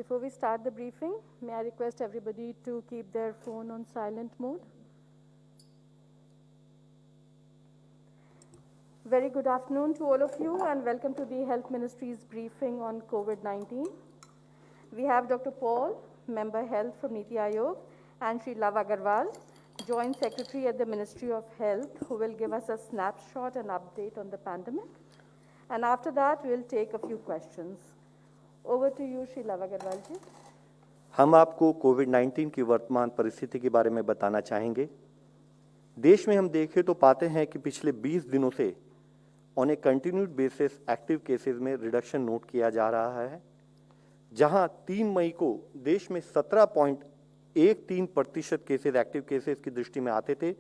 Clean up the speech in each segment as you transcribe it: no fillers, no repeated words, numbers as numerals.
Before we start the briefing, may I request everybody to keep their phone on silent mode? Very good afternoon to all of you and welcome to the Health Ministry's briefing on COVID-19. We have Dr. Paul, Member Health from Niti Aayog, and Sri Love Agarwal, Joint Secretary at the Ministry of Health, who will give us a snapshot and update on the pandemic. And after that, we'll take a few questions. Over to you, Sri Love Agarwal ji. हम आपको कोविड-19 की वर्तमान परिस्थिति के बारे में बताना चाहेंगे। देश में हम देखें तो पाते हैं कि पिछले 20 दिनों से on A continued basis active cases में रिडक्शन नोट किया जा रहा है, जहां 3 मई को देश में 17.13% केसेस एक्टिव केसेस की दृष्टि में आते थे,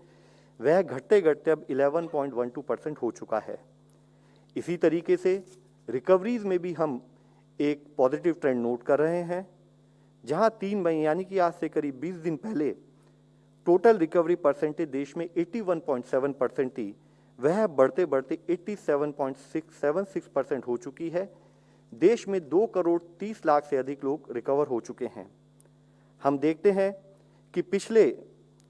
वह घटते घटते अब 11.12% हो चुका है। इसी तरीके से रिकवरीज में भी हम एक पॉजिटिव ट्रेंड नोट कर रहे हैं, जहां 3 मई यानी कि आज से करीब 20 दिन पहले टोटल रिकवरी परसेंटेज देश में 81.7% थी, वह बढ़ते बढ़ते 87.676% हो चुकी है। देश में 2 करोड़ 30 लाख से अधिक लोग रिकवर हो चुके हैं। हम देखते हैं कि पिछले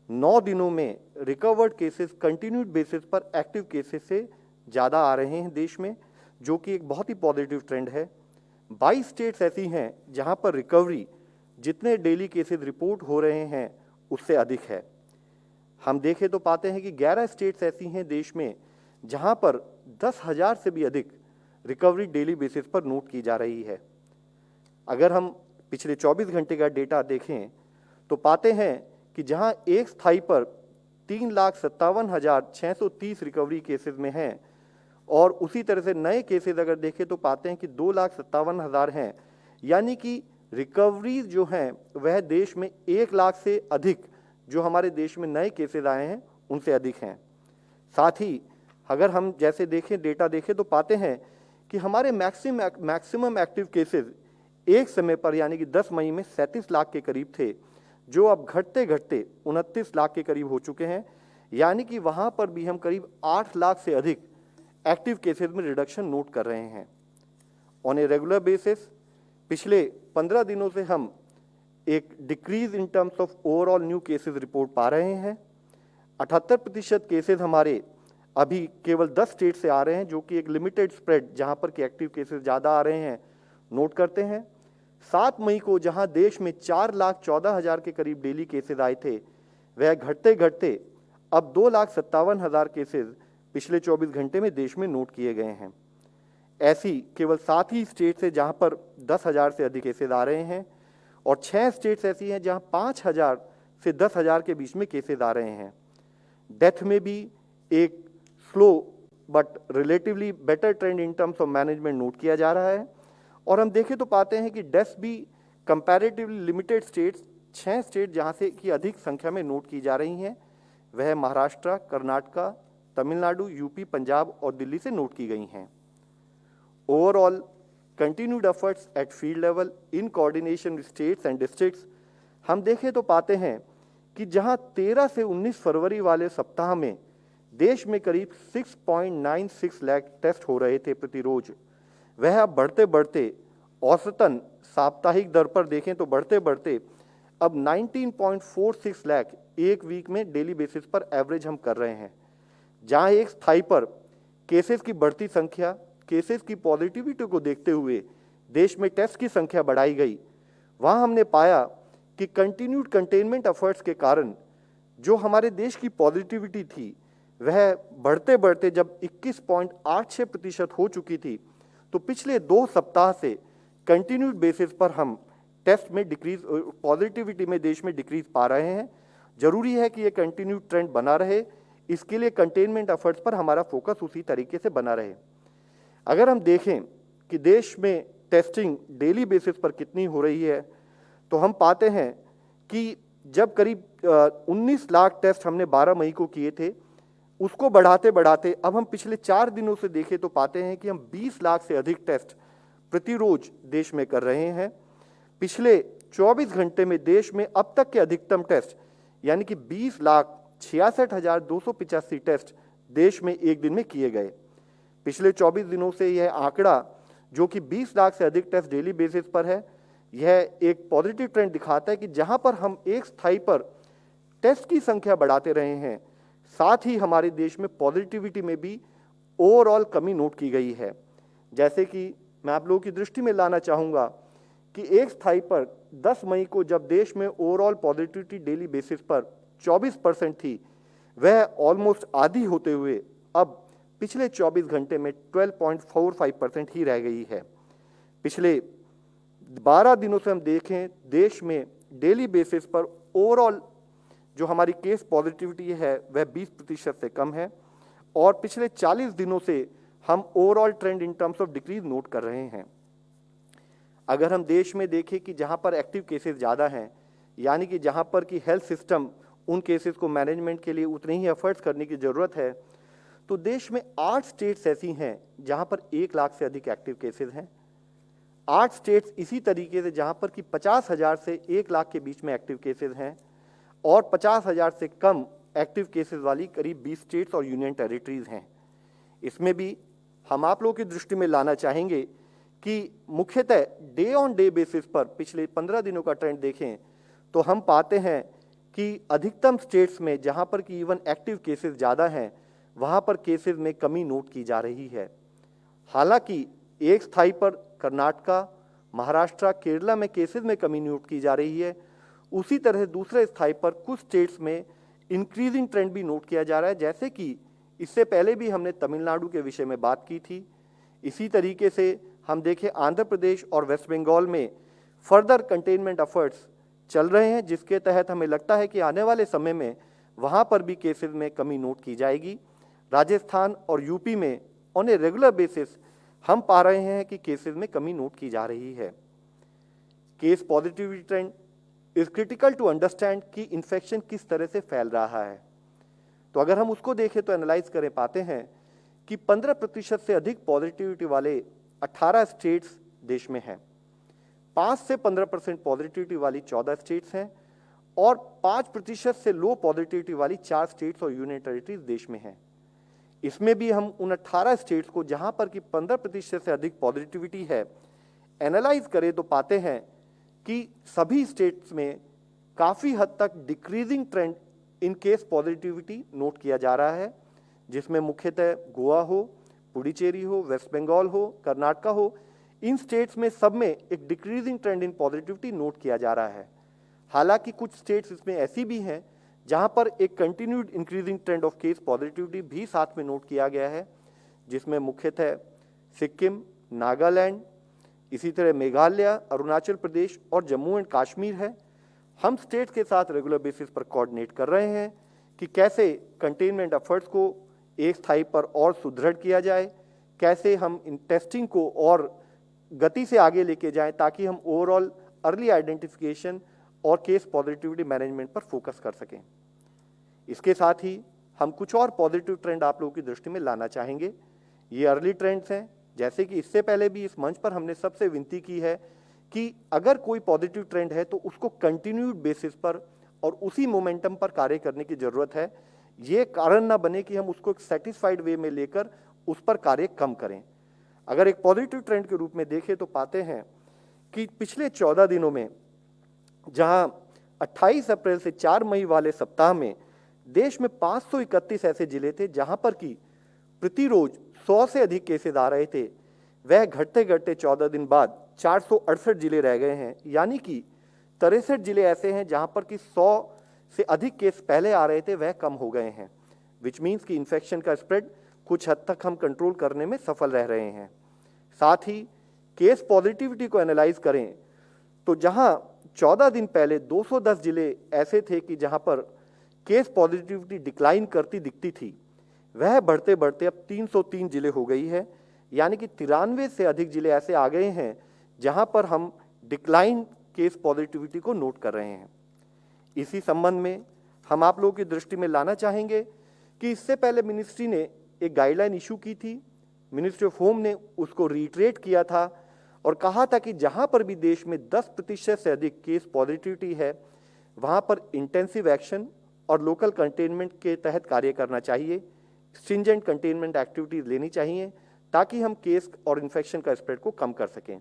9 दिनों में रिकवर्ड केसेस कंटिन्यूड बेसिस पर एक्टिव केसेस से ज़्यादा आ रहे हैं देश में, जो कि एक बहुत ही पॉजिटिव ट्रेंड है। 22 स्टेट्स ऐसी हैं जहां पर रिकवरी जितने डेली केसेस रिपोर्ट हो रहे हैं उससे अधिक है। हम देखें तो पाते हैं कि 11 स्टेट्स ऐसी हैं देश में जहां पर 10,000 से भी अधिक रिकवरी डेली बेसिस पर नोट की जा रही है। अगर हम पिछले 24 घंटे का डेटा देखें तो पाते हैं कि जहां एक स्थाई पर 3,57,630 रिकवरी केसेस में हैं और उसी तरह से नए केसेस अगर देखें तो पाते हैं कि 2,57,000 हैं, यानी कि रिकवरी जो हैं वह देश में 1 लाख से अधिक जो हमारे देश में नए केसेस आए हैं उनसे अधिक हैं। साथ ही अगर हम जैसे देखें डेटा देखें तो पाते हैं कि हमारे मैक्सिमम एक्टिव केसेस एक समय पर यानी कि 10 मई में 37 लाख के करीब थे, जो अब घटते घटते 29 लाख के करीब हो चुके हैं, यानी कि वहाँ पर भी हम करीब 8 लाख से अधिक एक्टिव केसेस में रिडक्शन नोट कर रहे हैं। ऑन ए रेगुलर बेसिस पिछले 15 दिनों से हम एक decrease in terms of overall new cases report पा रहे हैं। 78% केसेस हमारे अभी केवल 10 स्टेट से आ रहे हैं, जो कि एक लिमिटेड स्प्रेड जहां पर कि एक्टिव केसेस ज़्यादा आ रहे हैं नोट करते हैं। 7 मई को जहां देश में 4,14,000 के करीब डेली केसेस आए थे, वह घटते घटते अब 2,57,000 केसेस पिछले 24 घंटे में देश में नोट किए गए हैं। ऐसी केवल 7 ही स्टेट्स है जहां पर 10,000 से अधिक केसेस आ रहे हैं और 6 स्टेट्स ऐसी हैं जहां 5,000 से 10,000 के बीच में केसेस आ रहे हैं। डेथ में भी एक slow but relatively better trend in terms of management note किया जा रहा है। और हम देखें तो पाते हैं कि डेथ्स भी कंपैरेटिवली लिमिटेड स्टेट्स 6 स्टेट जहां से की अधिक संख्या में नोट की जा रही हैं, वह महाराष्ट्र, कर्नाटका, तमिलनाडु, यूपी, पंजाब और दिल्ली से नोट की गई हैं। Overall continued efforts at field level in coordination with states and districts, हम देखें तो पाते हैं कि जहां 13 से 19 फरवरी वाले सप्ताह में देश में करीब 6.96 लाख टेस्ट हो रहे थे प्रति रोज, वह अब बढ़ते बढ़ते औसतन साप्ताहिक दर पर देखें तो बढ़ते बढ़ते अब 19.46 लाख एक वीक में डेली बेसिस पर एवरेज हम कर रहे हैं। जहां एक स्थाई पर केसेस की बढ़ती संख्या, केसेस की पॉजिटिविटी को देखते हुए देश में टेस्ट की संख्या बढ़ाई गई, वहां हमने पाया कि कंटिन्यूड कंटेनमेंट एफर्ट्स के कारण जो हमारे देश की पॉजिटिविटी थी वह बढ़ते बढ़ते जब 21.86% हो चुकी थी, तो पिछले 2 सप्ताह से कंटिन्यूड बेसिस पर हम टेस्ट में डिक्रीज, पॉजिटिविटी में देश में डिक्रीज पा रहे हैं। जरूरी है कि ये कंटिन्यूड ट्रेंड बना रहे, इसके लिए कंटेनमेंट एफर्ट्स पर हमारा फोकस उसी तरीके से बना रहे। अगर हम देखें कि देश में टेस्टिंग डेली बेसिस पर कितनी हो रही है, तो हम पाते हैं कि जब करीब 19 लाख टेस्ट हमने 12 मई को किए थे, उसको बढ़ाते बढ़ाते अब हम पिछले 4 दिनों से देखें तो पाते हैं कि हम 20 लाख से अधिक टेस्ट प्रति रोज देश में कर रहे हैं। पिछले 24 घंटे में देश में अब तक के अधिकतम टेस्ट यानी कि 20,66,285 टेस्ट देश में एक दिन में किए गए। पिछले 24 दिनों से यह आंकड़ा जो कि 20 लाख से अधिक टेस्ट डेली बेसिस पर है, यह एक पॉजिटिव ट्रेंड दिखाता है कि जहां पर हम एक स्थाई पर टेस्ट की संख्या बढ़ाते रहे हैं, साथ ही हमारे देश में पॉजिटिविटी में भी ओवरऑल कमी नोट की गई है। जैसे कि मैं आप लोगों की दृष्टि में लाना चाहूँगा कि एक स्थाई पर 10 मई को जब देश में ओवरऑल पॉजिटिविटी डेली बेसिस पर 24% थी, वह ऑलमोस्ट आधी होते हुए अब पिछले 24 घंटे में 12.45% ही रह गई है। पिछले 12 दिनों से हम देखें, देश में डेली बेसिस पर ओवरऑल जो हमारी केस पॉजिटिविटी है वह 20% से कम है, और पिछले 40 दिनों से हम overall trend in terms of decrease note कर रहे हैं। अगर हम देश में देखें कि जहां पर एक्टिव केसेस ज़्यादा हैं, यानी कि जहां पर कि हेल्थ सिस्टम उन केसेस को मैनेजमेंट के लिए उतने ही एफर्ट्स करने की ज़रूरत है, तो देश में 8 स्टेट्स ऐसी हैं जहां पर 1 लाख से अधिक एक्टिव केसेस हैं। 8 स्टेट्स इसी तरीके से जहां पर कि 50,000 से 1 लाख के बीच में एक्टिव केसेस हैं, और 50,000 से कम एक्टिव केसेस वाली करीब 20 स्टेट्स और यूनियन टेरिटरीज हैं। इसमें भी हम आप लोगों की दृष्टि में लाना चाहेंगे कि मुख्यतः डे ऑन डे बेसिस पर पिछले 15 दिनों का ट्रेंड देखें तो हम पाते हैं कि अधिकतम स्टेट्स में जहां पर कि इवन एक्टिव केसेस ज़्यादा हैं, वहां पर केसेस में कमी नोट की जा रही है। हालांकि एक स्थाई पर कर्नाटका, महाराष्ट्र, केरला में केसेस में कमी नोट की जा रही है, उसी तरह दूसरे स्थाई पर कुछ स्टेट्स में इंक्रीजिंग ट्रेंड भी नोट किया जा रहा है। जैसे कि इससे पहले भी हमने तमिलनाडु के विषय में बात की थी। इसी तरीके से हम देखें आंध्र प्रदेश और वेस्ट बंगाल में फर्दर कंटेनमेंट एफर्ट्स चल रहे हैं, जिसके तहत हमें लगता है कि आने वाले समय में वहां पर भी केसेस में कमी नोट की जाएगी। राजस्थान और यूपी में ऑन ए रेगुलर बेसिस हम पा रहे हैं कि केसेस में कमी नोट की जा रही है। Case positivity trend is critical to understand कि इन्फेक्शन किस तरह से फैल रहा है। तो अगर हम उसको देखें तो एनालाइज करें, पाते हैं कि 15% से अधिक पॉजिटिविटी वाले 18 स्टेट्स देश में हैं, 5 से 15% पॉजिटिविटी वाली 14 स्टेट्स हैं, और 5% से लो पॉजिटिविटी वाली 4 स्टेट्स और यूनियन टेरिटरीज देश में हैं। इसमें भी हम उन 18 स्टेट्स को जहां पर कि 15% से अधिक पॉजिटिविटी है एनालाइज करें तो पाते हैं कि सभी स्टेट्स में काफ़ी हद तक decreasing trend in case positivity note किया जा रहा है, जिसमें मुख्यतः गोवा हो, पुडुचेरी हो, वेस्ट बंगाल हो, कर्नाटका हो, इन स्टेट्स में सब में एक डिक्रीजिंग ट्रेंड इन पॉजिटिविटी नोट किया जा रहा है। हालांकि कुछ स्टेट्स इसमें ऐसी भी हैं जहां पर एक continued increasing trend of case positivity भी साथ में नोट किया गया है, जिसमें मुख्यतः सिक्किम, नागालैंड, इसी तरह मेघालय, अरुणाचल प्रदेश और जम्मू एंड कश्मीर है। हम स्टेट्स के साथ रेगुलर बेसिस पर कोऑर्डिनेट कर रहे हैं कि कैसे कंटेनमेंट एफर्ट्स को एक स्थाई पर और सुदृढ़ किया जाए, कैसे हम इन टेस्टिंग को और गति से आगे लेके जाएं ताकि हम ओवरऑल अर्ली आइडेंटिफिकेशन और केस पॉजिटिविटी मैनेजमेंट पर फोकस कर सकें। इसके साथ ही हम कुछ और पॉजिटिव ट्रेंड आप लोगों की दृष्टि में लाना चाहेंगे। ये अर्ली ट्रेंड्स हैं, जैसे कि इससे पहले भी इस मंच पर हमने सबसे विनती की है कि अगर कोई पॉजिटिव ट्रेंड है तो उसको कंटिन्यूड बेसिस पर और उसी मोमेंटम पर कार्य करने की जरूरत है। ये कारण ना बने कि हम उसको एक सेटिस्फाइड वे में लेकर उस पर कार्य कम करें। अगर एक पॉजिटिव ट्रेंड के रूप में देखें तो पाते हैं कि पिछले 14 दिनों में, जहां 28 अप्रैल से 4 मई वाले सप्ताह में देश में 531 ऐसे जिले थे जहां पर कि प्रतिरोज 100 से अधिक केसेस आ रहे थे, वह घटते घटते 14 दिन बाद 468 जिले रह गए हैं। यानी कि 63 जिले ऐसे हैं जहां पर कि 100 से अधिक केस पहले आ रहे थे, वह कम हो गए हैं, विच मीन्स कि इन्फेक्शन का स्प्रेड कुछ हद तक हम कंट्रोल करने में सफल रह रहे हैं। साथ ही केस पॉजिटिविटी को एनालाइज करें तो जहां 14 दिन पहले 210 जिले ऐसे थे कि जहां पर केस पॉजिटिविटी डिक्लाइन करती दिखती थी, वह बढ़ते बढ़ते अब 303 जिले हो गई है। यानी कि 93 से अधिक जिले ऐसे आ गए हैं जहां पर हम डिक्लाइन केस पॉजिटिविटी को नोट कर रहे हैं। इसी संबंध में हम आप लोगों की दृष्टि में लाना चाहेंगे कि इससे पहले मिनिस्ट्री ने एक गाइडलाइन इशू की थी, मिनिस्ट्री ऑफ होम ने उसको रिट्रेट किया था और कहा था कि जहां पर भी देश में 10% से अधिक केस पॉजिटिविटी है, वहां पर इंटेंसिव एक्शन और लोकल कंटेनमेंट के तहत कार्य करना चाहिए, स्ट्रिंजेंट कंटेनमेंट एक्टिविटीज लेनी चाहिए ताकि हम केस और इन्फेक्शन का स्प्रेड को कम कर सकें।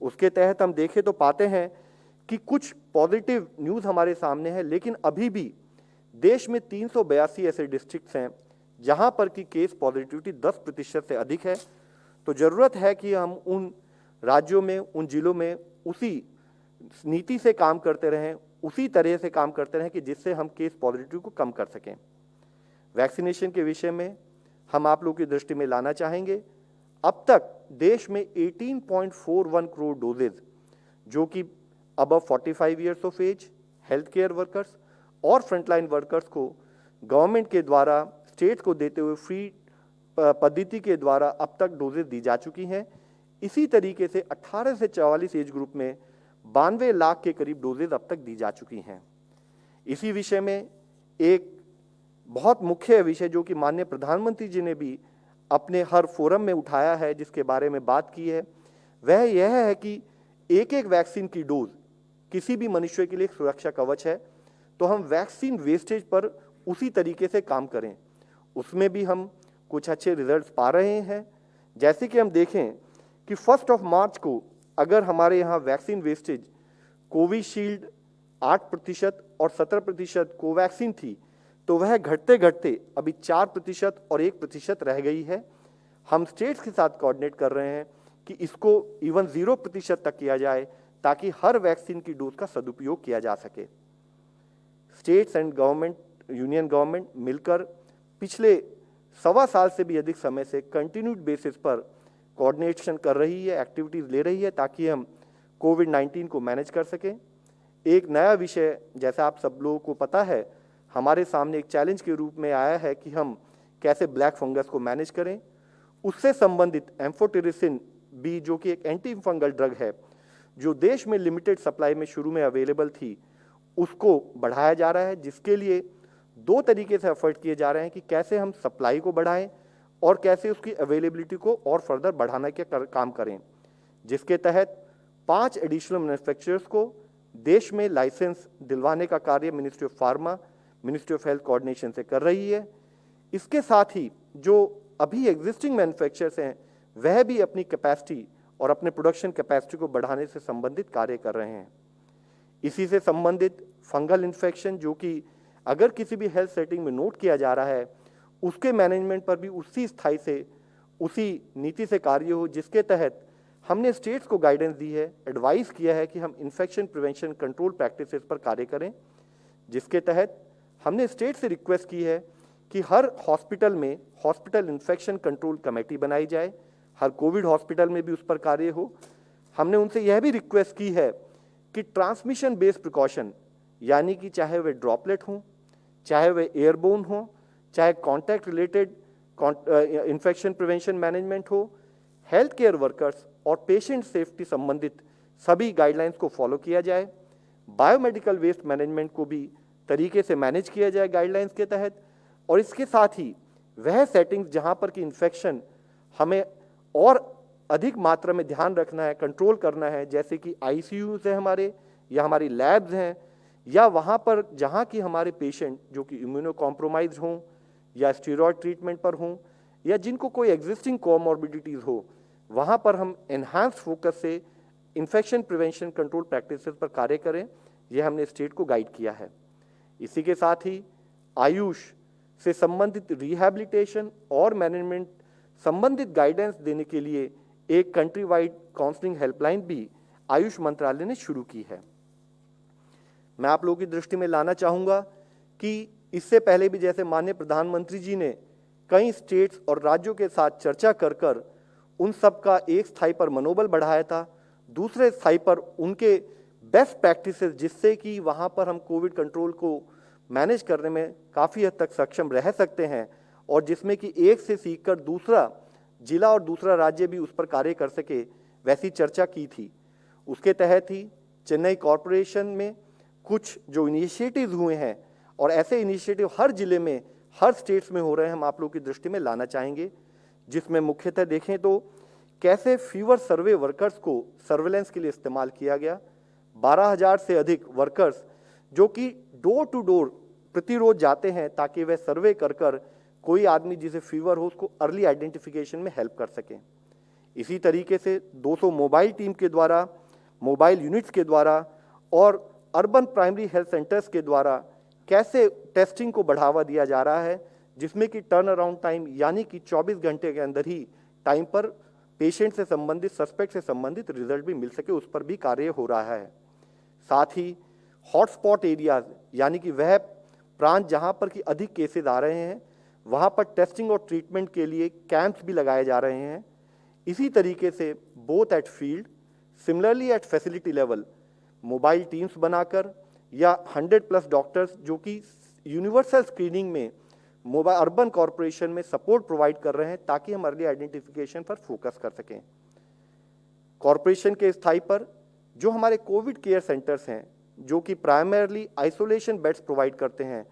उसके तहत हम देखें तो पाते हैं कि कुछ पॉजिटिव न्यूज़ हमारे सामने है, लेकिन अभी भी देश में 382 ऐसे डिस्ट्रिक्ट्स हैं जहां पर की केस पॉजिटिविटी 10% से अधिक है। तो ज़रूरत है कि हम उन राज्यों में, उन जिलों में उसी नीति से काम करते रहें, उसी तरह से काम करते रहें कि जिससे हम केस पॉजिटिव को कम कर सकें। वैक्सीनेशन के विषय में हम आप लोगों की दृष्टि में लाना चाहेंगे, अब तक देश में 18.41 करोड़ डोजेज जो कि above 45 years of age health care workers और फ्रंटलाइन वर्कर्स को गवर्नमेंट के द्वारा स्टेट को देते हुए फ्री पद्धति के द्वारा अब तक डोजेज दी जा चुकी हैं। इसी तरीके से 18 से 44 एज ग्रुप में 92 लाख के करीब डोजेज अब तक दी जा चुकी हैं। इसी विषय में एक बहुत मुख्य विषय जो कि माननीय प्रधानमंत्री जी ने भी अपने हर फोरम में उठाया है, जिसके बारे में बात की है, वह यह है कि एक एक वैक्सीन की डोज किसी भी मनुष्य के लिए सुरक्षा कवच है। तो हम वैक्सीन वेस्टेज पर उसी तरीके से काम करें, उसमें भी हम कुछ अच्छे रिजल्ट्स पा रहे हैं। जैसे कि हम देखें कि 1 मार्च को अगर हमारे यहाँ वैक्सीन वेस्टेज कोविशील्ड 8% और 17% कोवैक्सीन थी, तो वह घटते घटते अभी 4% और 1% रह गई है। हम स्टेट्स के साथ कोऑर्डिनेट कर रहे हैं कि इसको इवन 0% तक किया जाए ताकि हर वैक्सीन की डोज का सदुपयोग किया जा सके। States and government, union government मिलकर पिछले 1.25 साल से भी अधिक समय से कंटिन्यूड बेसिस पर कोऑर्डिनेशन कर रही है, एक्टिविटीज़ ले रही है ताकि हम कोविड-19 को मैनेज कर सकें। एक नया विषय, जैसा आप सब लोगों को पता है, हमारे सामने एक चैलेंज के रूप में आया है कि हम कैसे ब्लैक फंगस को मैनेज करें। उससे संबंधित एम्फोटेरिसिन बी जो कि एक एंटी फंगल ड्रग है, जो देश में लिमिटेड सप्लाई में शुरू में अवेलेबल थी, उसको बढ़ाया जा रहा है, जिसके लिए 2 तरीके से एफर्ट किए जा रहे हैं कि कैसे हम सप्लाई को बढ़ाएं और कैसे उसकी अवेलेबिलिटी को और फर्दर बढ़ाने के काम करें, जिसके तहत 5 एडिशनल मैन्युफैक्चरर्स को देश में लाइसेंस दिलवाने का कार्य ministry of pharma, ministry of health coordination से कर रही है। इसके साथ ही जो अभी एग्जिस्टिंग मैन्युफैक्चरर्स हैं, वह भी अपनी कैपेसिटी और अपने प्रोडक्शन कैपेसिटी को बढ़ाने से संबंधित कार्य कर रहे हैं। इसी से संबंधित फंगल इन्फेक्शन जो कि अगर किसी भी हेल्थ सेटिंग में नोट किया जा रहा है, उसके मैनेजमेंट पर भी उसी स्थाई से, उसी नीति से कार्य हो, जिसके तहत हमने स्टेट्स को गाइडेंस दी है, एडवाइस किया है कि हम इन्फेक्शन प्रिवेंशन कंट्रोल प्रैक्टिसेस पर कार्य करें, जिसके तहत हमने स्टेट से रिक्वेस्ट की है कि हर हॉस्पिटल में हॉस्पिटल इन्फेक्शन कंट्रोल कमेटी बनाई जाए, हर कोविड हॉस्पिटल में भी उस पर कार्य हो। हमने उनसे यह भी रिक्वेस्ट की है कि ट्रांसमिशन बेस्ड प्रिकॉशन, यानी कि चाहे वे ड्रॉपलेट हों, चाहे वे एयरबोन हों, चाहे contact related infection prevention management हो, हेल्थ केयर वर्कर्स और पेशेंट सेफ्टी संबंधित सभी गाइडलाइंस को फॉलो किया जाए। बायोमेडिकल वेस्ट मैनेजमेंट को भी तरीके से मैनेज किया जाए गाइडलाइंस के तहत। और इसके साथ ही वह सेटिंग्स जहां पर कि इन्फेक्शन हमें और अधिक मात्रा में ध्यान रखना है, कंट्रोल करना है, जैसे कि आईसीयूज है हमारे, या हमारी लैब्स हैं, या वहाँ पर जहाँ की हमारे पेशेंट जो कि इम्यूनो कॉम्प्रोमाइज हों या स्टेरॉयड ट्रीटमेंट पर हों या जिनको कोई एग्जिस्टिंग कोमॉर्बिडिटीज़ हो, वहाँ पर हम एनहांस फोकस से इन्फेक्शन प्रिवेंशन कंट्रोल प्रैक्टिसेस पर कार्य करें। यह हमने स्टेट को गाइड किया है। इसी के साथ ही आयुष से संबंधित रिहैबिलिटेशन और मैनेजमेंट संबंधित गाइडेंस देने के लिए एक कंट्री वाइड काउंसलिंग हेल्पलाइन भी आयुष मंत्रालय ने शुरू की है। मैं आप लोगों की दृष्टि में लाना चाहूँगा कि इससे पहले भी जैसे माननीय प्रधानमंत्री जी ने कई स्टेट्स और राज्यों के साथ चर्चा कर कर उन सब का एक स्थाई पर मनोबल बढ़ाया था, दूसरे स्थाई पर उनके बेस्ट प्रैक्टिसेस जिससे कि वहाँ पर हम कोविड कंट्रोल को मैनेज करने में काफ़ी हद तक सक्षम रह सकते हैं और जिसमें कि एक से सीखकर दूसरा जिला और दूसरा राज्य भी उस पर कार्य कर सके, वैसी चर्चा की थी। उसके तहत ही चेन्नई कॉरपोरेशन में कुछ जो इनिशिएटिव्स हुए हैं और ऐसे इनिशिएटिव हर जिले में, हर स्टेट्स में हो रहे हैं, हम आप लोगों की दृष्टि में लाना चाहेंगे, जिसमें मुख्यतः देखें तो कैसे फीवर सर्वे वर्कर्स को सर्वेलेंस के लिए इस्तेमाल किया गया। 12,000 से अधिक वर्कर्स जो कि डोर टू डोर प्रतिरोज जाते हैं ताकि वह सर्वे कर कर कोई आदमी जिसे फीवर हो उसको अर्ली आइडेंटिफिकेशन में हेल्प कर सकें। इसी तरीके से 200 मोबाइल टीम के द्वारा, मोबाइल यूनिट्स के द्वारा और अर्बन प्राइमरी हेल्थ सेंटर्स के द्वारा कैसे टेस्टिंग को बढ़ावा दिया जा रहा है, जिसमें कि टर्न अराउंड टाइम यानी कि 24 घंटे के अंदर ही टाइम पर पेशेंट से संबंधित, सस्पेक्ट से संबंधित रिजल्ट भी मिल सके, उस पर भी कार्य हो रहा है। साथ ही हॉटस्पॉट एरियाज यानी कि वह प्रांत जहां पर कि अधिक केसेस आ रहे हैं, वहां पर टेस्टिंग और ट्रीटमेंट के लिए कैंप्स भी लगाए जा रहे हैं। इसी तरीके से both at field, similarly at facility level, mobile teams बनाकर या 100+ डॉक्टर्स जो कि यूनिवर्सल स्क्रीनिंग में मोबाइल अर्बन कॉरपोरेशन में सपोर्ट प्रोवाइड कर रहे हैं, ताकि हम अर्ली आइडेंटिफिकेशन पर फोकस कर सकें। कॉरपोरेशन के स्थाई पर जो हमारे कोविड केयर सेंटर्स हैं, जो कि प्राइमरली आइसोलेशन बेड्स प्रोवाइड करते हैं,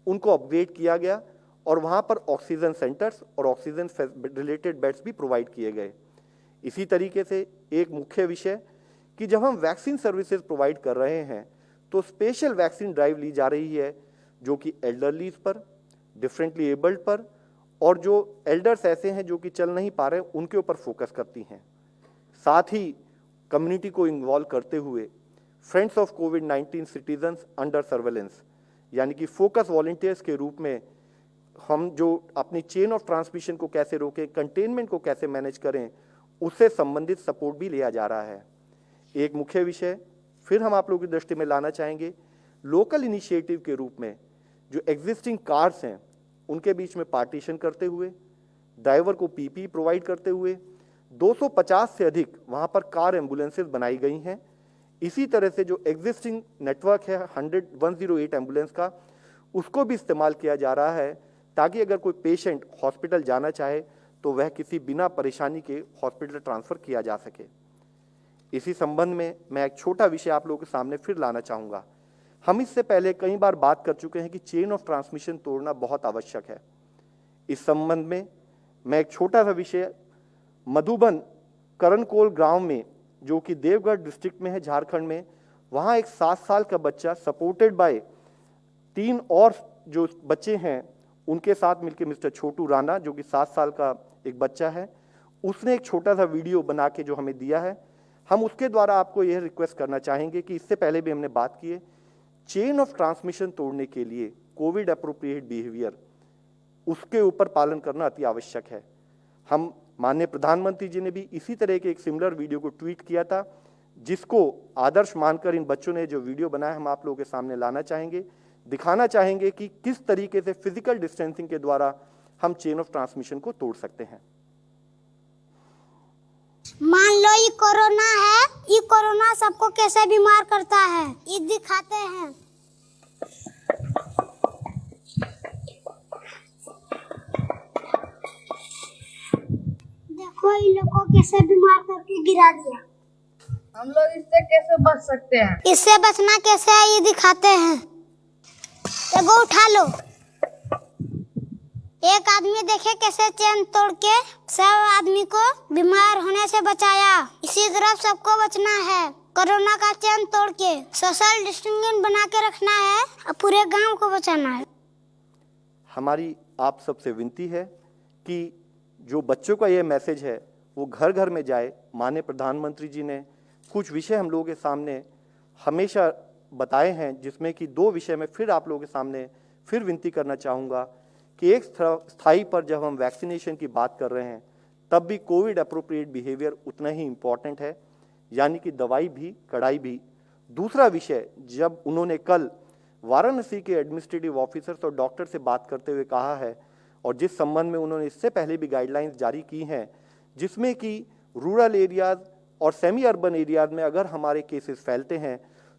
उनको अपग्रेड किया गया और वहां पर ऑक्सीजन सेंटर्स और ऑक्सीजन रिलेटेड बेड्स भी प्रोवाइड किए गए। इसी तरीके से एक मुख्य विषय कि जब हम वैक्सीन सर्विसेज प्रोवाइड कर रहे हैं, तो स्पेशल वैक्सीन ड्राइव ली जा रही है, जो कि एल्डरलीज पर, डिफरेंटली एबल्ड पर और जो एल्डर्स ऐसे हैं जो कि चल नहीं पा रहे, उनके ऊपर फोकस करती हैं। साथ ही कम्युनिटी को इन्वॉल्व करते हुए friends of covid citizens under surveillance यानी कि फोकस वॉलंटियर्स के रूप में हम जो अपनी चेन ऑफ ट्रांसमिशन को कैसे रोकें, कंटेनमेंट को कैसे मैनेज करें, उससे संबंधित सपोर्ट भी लिया जा रहा है। एक मुख्य विषय फिर हम आप लोगों की दृष्टि में लाना चाहेंगे, लोकल इनिशिएटिव के रूप में जो एग्जिस्टिंग कार्स हैं उनके बीच में पार्टीशन करते हुए, ड्राइवर को पीपी प्रोवाइड करते हुए 250 से अधिक वहां पर कार एम्बुलेंसेज बनाई गई हैं। इसी तरह से जो एग्जिस्टिंग नेटवर्क है 108 एम्बुलेंस का, उसको भी इस्तेमाल किया जा रहा है, ताकि अगर कोई पेशेंट हॉस्पिटल जाना चाहे तो वह किसी बिना परेशानी के हॉस्पिटल ट्रांसफर किया जा सके। इसी संबंध में मैं एक छोटा विषय आप लोगों के सामने फिर लाना चाहूँगा। हम इससे पहले कई बार बात कर चुके हैं कि चेन ऑफ ट्रांसमिशन तोड़ना बहुत आवश्यक है। इस संबंध में मैं एक छोटा सा विषय, मधुबन करनकोल गांव में जो कि देवगढ़ डिस्ट्रिक्ट में है, झारखंड में, वहाँ एक 7 साल का बच्चा सपोर्टेड बाय 3 और जो बच्चे हैं उनके साथ मिलकर मिस्टर छोटू राणा जो कि 7 साल का एक बच्चा है, उसने एक छोटा सा वीडियो बना के जो हमें दिया है। हम उसके द्वारा आपको यह रिक्वेस्ट करना चाहेंगे कि इससे पहले भी हमने बात की है, चेन ऑफ ट्रांसमिशन तोड़ने के लिए कोविड अप्रोप्रिएट बिहेवियर, उसके ऊपर पालन करना अति आवश्यक है। हम माननीय प्रधानमंत्री जी ने भी इसी तरह के एक सिमिलर वीडियो को ट्वीट किया था, जिसको आदर्श मानकर इन बच्चों ने जो वीडियो बनाया हम आप लोगों के सामने लाना चाहेंगे, दिखाना चाहेंगे कि किस तरीके से फिजिकल डिस्टेंसिंग के द्वारा हम चेन ऑफ ट्रांसमिशन को तोड़ सकते हैं। मान लो ये कोरोना है, ये कोरोना सबको कैसे बीमार करता है, ये दिखाते हैं। देखो इन लोग को कैसे बीमार करके गिरा दिया। हम लोग इससे कैसे बच सकते हैं? इससे बचना कैसे है ये दिखाते हैं। देखो उठा लो। एक आदमी देखे कैसे चेन तोड़ के सब आदमी को बीमार होने से बचाया। इसी तरफ सबको बचना है, कोरोना का चेन तोड़ के सोशल डिस्टेंसिंग बना के रखना है और पूरे गांव को बचाना है। हमारी आप सबसे विनती है कि जो बच्चों का ये मैसेज है वो घर घर में जाए। माननीय प्रधानमंत्री जी ने कुछ विषय हम लोगों के सामने हमेशा बताए हैं, जिसमें कि 2 विषय में फिर आप लोगों के सामने फिर विनती करना चाहूँगा कि एक स्थाई पर जब हम वैक्सीनेशन की बात कर रहे हैं, तब भी कोविड अप्रोप्रिएट बिहेवियर उतना ही इम्पॉर्टेंट है, यानी कि दवाई भी कड़ाई भी। दूसरा विषय, जब उन्होंने कल वाराणसी के एडमिनिस्ट्रेटिव ऑफिसर्स और डॉक्टर से बात करते हुए कहा है, और जिस संबंध में उन्होंने इससे पहले भी गाइडलाइंस जारी की हैं, जिसमें कि रूरल एरियाज और सेमी अर्बन एरियाज में अगर हमारे केसेस फैलते हैं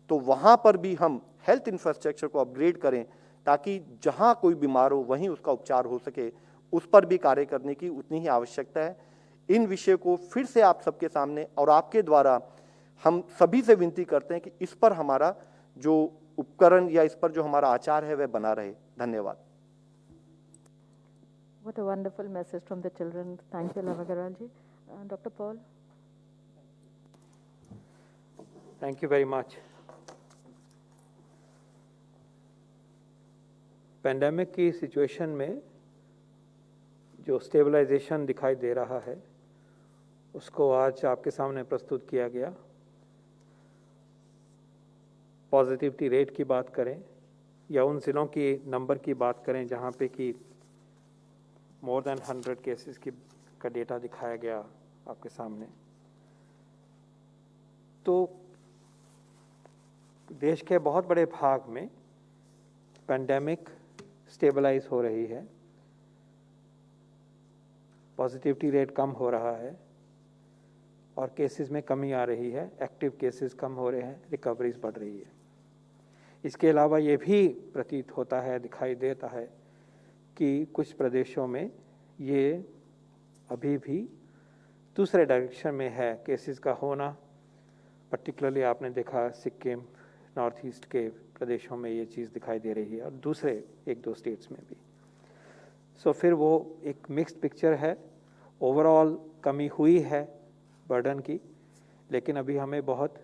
तो वहाँ पर भी हम हेल्थ इंफ्रास्ट्रक्चर को अपग्रेड करें, ताकि जहाँ कोई बीमार हो वहीं उसका उपचार हो सके। उस पर भी कार्य करने की उतनी ही आवश्यकता है। इन विषय को फिर से आप सबके सामने और आपके द्वारा हम सभी से विनती करते हैं कि इस पर हमारा जो उपकरण या इस पर जो हमारा आचार है वह बना रहे। धन्यवाद। What a wonderful message from the children. Thank you, Lava Agarwal ji. Dr. Paul. Thank you very much. Pandemic की सिचुएशन में जो स्टेबलाइजेशन दिखाई दे रहा है उसको आज आपके सामने प्रस्तुत किया गया। पॉजिटिविटी रेट की बात करें या उन ज़िलों की नंबर की बात करें जहाँ पे कि मोर देन 100 केसेस का डेटा दिखाया गया आपके सामने, तो देश के बहुत बड़े भाग में पैंडेमिक स्टेबलाइज हो रही है, पॉजिटिविटी रेट कम हो रहा है और केसेस में कमी आ रही है, एक्टिव केसेस कम हो रहे हैं, रिकवरीज बढ़ रही है। इसके अलावा ये भी प्रतीत होता है, दिखाई देता है कि कुछ प्रदेशों में ये अभी भी दूसरे डायरेक्शन में है केसेस का होना। पर्टिकुलरली आपने देखा सिक्किम, नॉर्थ ईस्ट के प्रदेशों में ये चीज़ दिखाई दे रही है और दूसरे एक दो स्टेट्स में भी। सो फिर वो एक मिक्स्ड पिक्चर है। ओवरऑल कमी हुई है बर्डन की, लेकिन अभी हमें बहुत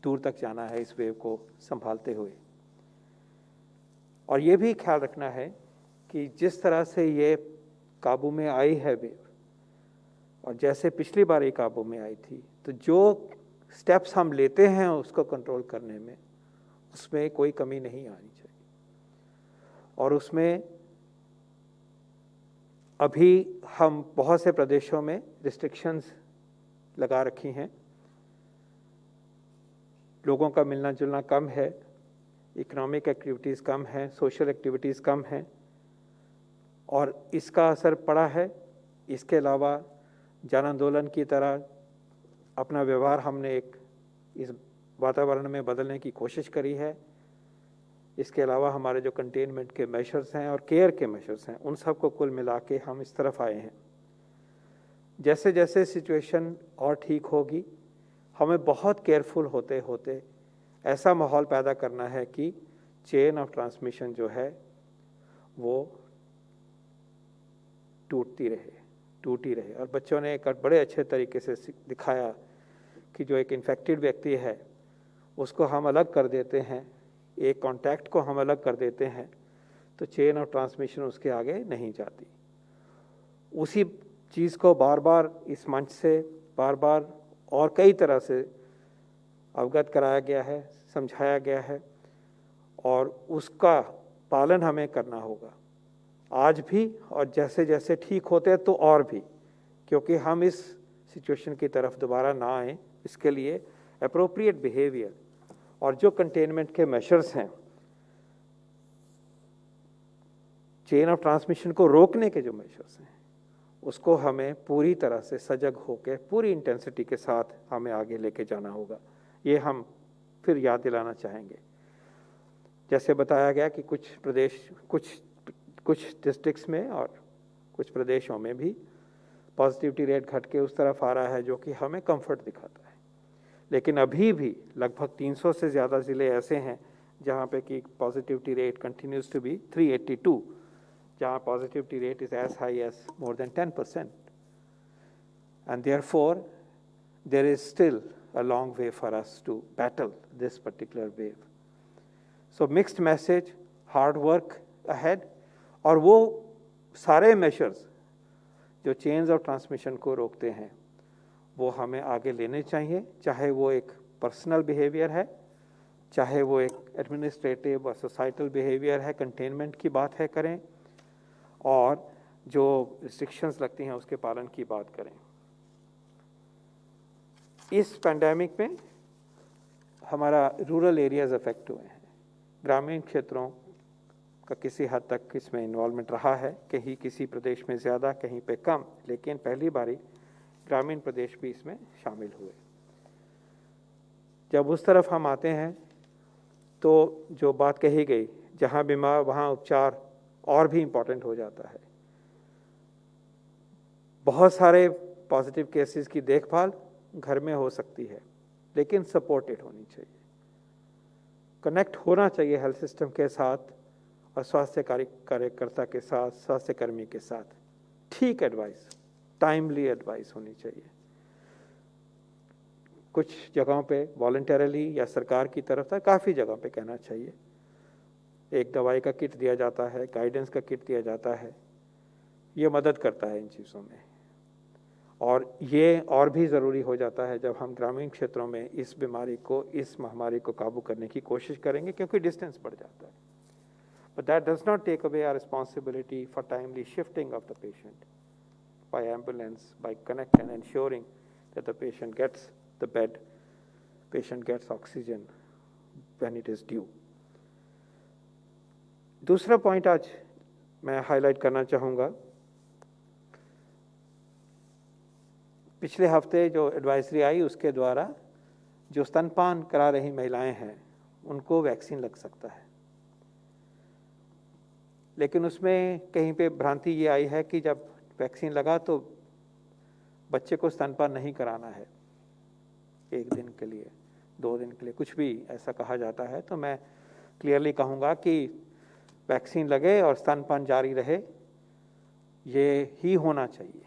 दूर तक जाना है इस वेव को संभालते हुए। और ये भी ख्याल रखना है कि जिस तरह से ये काबू में आई है वेव और जैसे पिछली बार ये काबू में आई थी, तो जो स्टेप्स हम लेते हैं उसको कंट्रोल करने में, उसमें कोई कमी नहीं आनी चाहिए। और उसमें अभी हम बहुत से प्रदेशों में रिस्ट्रिक्शंस लगा रखी हैं, लोगों का मिलना जुलना कम है, इकोनॉमिक एक्टिविटीज़ कम हैं, सोशल एक्टिविटीज़ कम हैं और इसका असर पड़ा है। इसके अलावा जन आंदोलन की तरह अपना व्यवहार हमने एक इस वातावरण में बदलने की कोशिश करी है। इसके अलावा हमारे जो कंटेनमेंट के मेजर्स हैं और केयर के मेजर्स हैं, उन सब को कुल मिला के हम इस तरफ आए हैं। जैसे जैसे सिचुएशन और ठीक होगी, हमें बहुत केयरफुल होते होते ऐसा माहौल पैदा करना है कि चेन ऑफ ट्रांसमिशन जो है वो टूटी रहे। और बच्चों ने एक बड़े अच्छे तरीके से दिखाया कि जो एक इन्फेक्टेड व्यक्ति है उसको हम अलग कर देते हैं, एक कांटेक्ट को हम अलग कर देते हैं, तो चेन ऑफ ट्रांसमिशन उसके आगे नहीं जाती। उसी चीज़ को बार बार इस मंच से बार बार और कई तरह से अवगत कराया गया है, समझाया गया है और उसका पालन हमें करना होगा आज भी, और जैसे जैसे ठीक होते हैं तो और भी, क्योंकि हम इस सिचुएशन की तरफ दोबारा ना आए। इसके लिए एप्रोप्रिएट बिहेवियर और जो कंटेनमेंट के मेजर्स हैं, चेन ऑफ ट्रांसमिशन को रोकने के जो मेजर्स हैं, उसको हमें पूरी तरह से सजग होकर पूरी इंटेंसिटी के साथ हमें आगे लेके जाना होगा। ये हम फिर याद दिलाना चाहेंगे। जैसे बताया गया कि कुछ डिस्ट्रिक्ट्स में और कुछ प्रदेशों में भी पॉजिटिविटी रेट घट के उस तरफ आ रहा है जो कि हमें कंफर्ट दिखाता है। लेकिन अभी भी लगभग 300 से ज़्यादा ज़िले ऐसे हैं जहाँ पे कि positivity rate continues to be 382, जहाँ positivity rate is as high as more than 10%, and therefore there is still a long way for us to battle this particular wave. So mixed message, hard work ahead, और वो सारे measures जो chains of transmission को रोकते हैं वो हमें आगे लेने चाहिए, चाहे वो एक पर्सनल बिहेवियर है, चाहे वो एक एडमिनिस्ट्रेटिव और सोसाइटल बिहेवियर है, कंटेनमेंट की बात है करें, और जो रिस्ट्रिक्शंस लगती हैं उसके पालन की बात करें। इस पैंडेमिक में हमारा रूरल एरियाज अफेक्ट हुए हैं, ग्रामीण क्षेत्रों का किसी हद तक इसमें इन्वॉल्वमेंट रहा है, कहीं किसी प्रदेश में ज़्यादा, कहीं पे कम, लेकिन पहली बारी ग्रामीण प्रदेश भी इसमें शामिल हुए। जब उस तरफ हम आते हैं तो जो बात कही गई, जहाँ बीमार वहाँ उपचार और भी इम्पॉर्टेंट हो जाता है। बहुत सारे पॉजिटिव केसेस की देखभाल घर में हो सकती है, लेकिन सपोर्टेड होनी चाहिए, कनेक्ट होना चाहिए हेल्थ सिस्टम के साथ और स्वास्थ्य कार्यकर्ता के साथ, स्वास्थ्य कर्मी के साथ। ठीक एडवाइस, टाइमली एडवाइस होनी चाहिए। कुछ जगहों पे वॉलंटरली या सरकार की तरफ से, काफ़ी जगहों पे कहना चाहिए, एक दवाई का किट दिया जाता है, गाइडेंस का किट दिया जाता है, ये मदद करता है इन चीज़ों में। और ये और भी ज़रूरी हो जाता है जब हम ग्रामीण क्षेत्रों में इस बीमारी को, इस महामारी को काबू करने की कोशिश करेंगे, क्योंकि डिस्टेंस बढ़ जाता है. But that does not take away our responsibility for timely shifting of the patient by ambulance, by connect and ensuring that the patient gets the bed, patient gets oxygen when it is due. दूसरा point आज मैं highlight करना चाहूँगा. पिछले हफ्ते जो advisory आई उसके द्वारा जो स्तनपान करा रही महिलाएं हैं उनको वैक्सीन लग सकता है, लेकिन उसमें कहीं पे भ्रांति ये आई है कि जब वैक्सीन लगा तो बच्चे को स्तनपान नहीं कराना है 1 दिन के लिए, 2 दिन के लिए, कुछ भी ऐसा कहा जाता है. तो मैं क्लियरली कहूँगा कि वैक्सीन लगे और स्तनपान जारी रहे, ये ही होना चाहिए.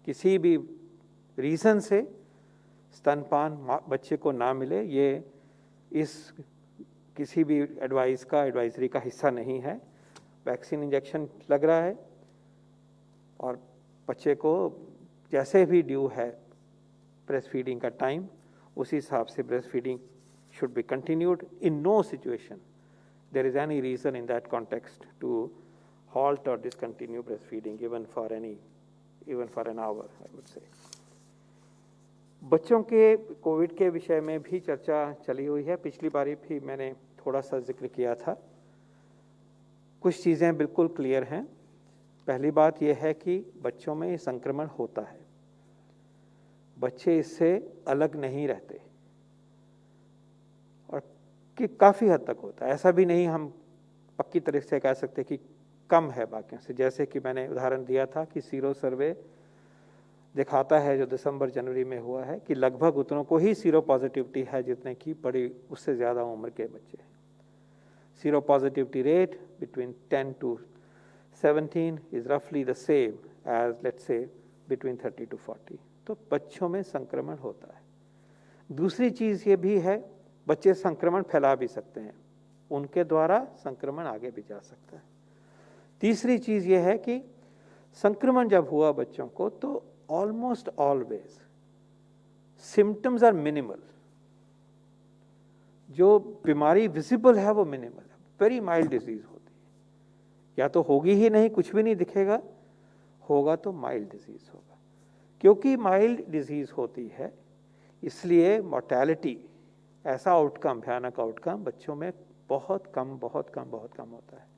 किसी भी रीज़न से स्तनपान बच्चे को ना मिले, ये इस किसी भी एडवाइजरी का हिस्सा नहीं है. वैक्सीन इंजेक्शन लग रहा है और बच्चे को जैसे भी ड्यू है ब्रेस्ट फीडिंग का टाइम, उसी हिसाब से breast feeding should be continued. In no situation there is any reason in that context to halt or discontinue breastfeeding even for an hour, I would say. बच्चों के Covid के विषय में भी चर्चा चली हुई है. पिछली बारी भी मैंने थोड़ा सा जिक्र किया था. कुछ चीज़ें बिल्कुल क्लियर हैं. पहली बात यह है कि बच्चों में संक्रमण होता है, बच्चे इससे अलग नहीं रहते और कि काफ़ी हद तक होता है. ऐसा भी नहीं हम पक्की तरह से कह सकते कि कम है बाकियों से. जैसे कि मैंने उदाहरण दिया था कि सीरो सर्वे दिखाता है जो दिसंबर जनवरी में हुआ है कि लगभग उतनों को ही सीरो पॉजिटिविटी है जितने की बड़ी उससे ज़्यादा उम्र के बच्चे हैं. Sero positivity rate between 10 to 17 is रफली the same as let's say between 30 to 40. तो बच्चों में संक्रमण होता है. दूसरी चीज़ ये भी है, बच्चे संक्रमण फैला भी सकते हैं, उनके द्वारा संक्रमण आगे भी जा सकता है. तीसरी चीज़ ये है कि संक्रमण जब हुआ बच्चों को तो almost always symptoms are minimal. जो बीमारी विजिबल है वो मिनिमल है. वेरी माइल्ड डिजीज होती है, या तो होगी ही नहीं, कुछ भी नहीं दिखेगा, होगा तो माइल्ड डिजीज होगा. क्योंकि माइल्ड डिजीज होती है इसलिए मॉर्टेलिटी, ऐसा आउटकम, भयानक आउटकम बच्चों में बहुत कम होता है.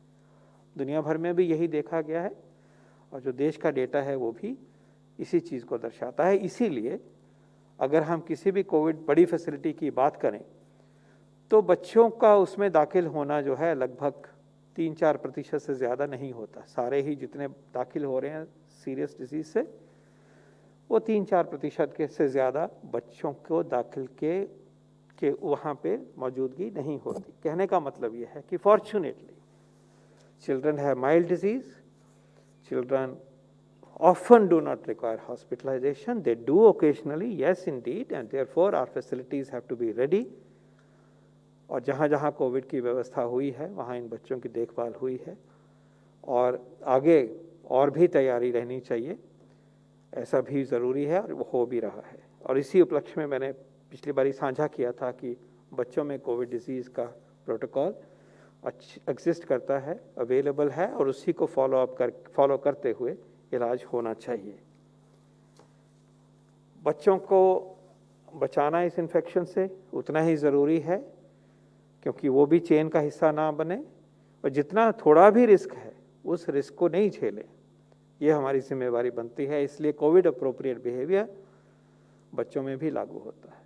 दुनिया भर में भी यही देखा गया है और जो देश का डेटा है वो भी इसी चीज़ को दर्शाता है. इसीलिए अगर हम किसी भी कोविड बड़ी फैसिलिटी की बात करें तो बच्चों का उसमें दाखिल होना जो है लगभग 3-4% से ज़्यादा नहीं होता. सारे ही जितने दाखिल हो रहे हैं सीरियस डिजीज से, वो 3-4% के से ज़्यादा बच्चों को दाखिल के वहाँ पे मौजूदगी नहीं होती. कहने का मतलब ये है कि fortunately children have mild disease, children often do not require hospitalization. They do occasionally, yes indeed, and therefore our facilities have to be ready. और जहाँ जहाँ कोविड की व्यवस्था हुई है वहाँ इन बच्चों की देखभाल हुई है और आगे और भी तैयारी रहनी चाहिए, ऐसा भी ज़रूरी है और वो हो भी रहा है. और इसी उपलक्ष्य में मैंने पिछली बारी साझा किया था कि बच्चों में कोविड डिजीज़ का प्रोटोकॉल एग्जिस्ट करता है, अवेलेबल है और उसी को फॉलो करते हुए इलाज होना चाहिए. बच्चों को बचाना इस इन्फेक्शन से उतना ही ज़रूरी है क्योंकि वो भी चेन का हिस्सा ना बने और जितना थोड़ा भी रिस्क है उस रिस्क को नहीं झेलें, ये हमारी जिम्मेवारी बनती है. इसलिए कोविड अप्रोप्रिएट बिहेवियर बच्चों में भी लागू होता है.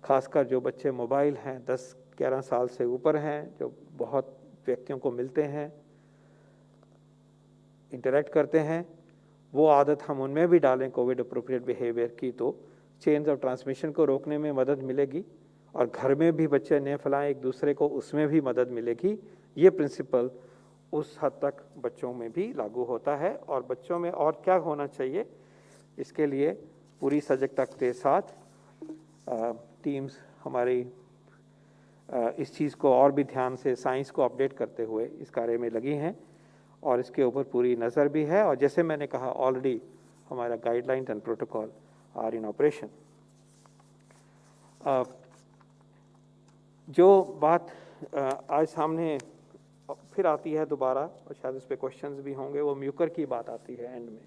खासकर जो बच्चे मोबाइल हैं, 10-11 साल से ऊपर हैं, जो बहुत व्यक्तियों को मिलते हैं, इंटरेक्ट करते हैं, वो आदत हम उनमें भी डालें कोविड अप्रोप्रिएट बिहेवियर की, तो चेन्स ऑफ ट्रांसमिशन को रोकने में मदद मिलेगी और घर में भी बच्चे न फैलाएं एक दूसरे को, उसमें भी मदद मिलेगी. ये प्रिंसिपल उस हद तक बच्चों में भी लागू होता है. और बच्चों में और क्या होना चाहिए, इसके लिए पूरी सजगता के साथ टीम्स हमारी इस चीज़ को और भी ध्यान से साइंस को अपडेट करते हुए इस कार्य में लगी हैं और इसके ऊपर पूरी नज़र भी है. और जैसे मैंने कहा ऑलरेडी हमारा guidelines and protocol are in operation. जो बात आज सामने फिर आती है दोबारा, और शायद उस पर क्वेश्चंस भी होंगे, वो म्यूकर की बात आती है एंड में।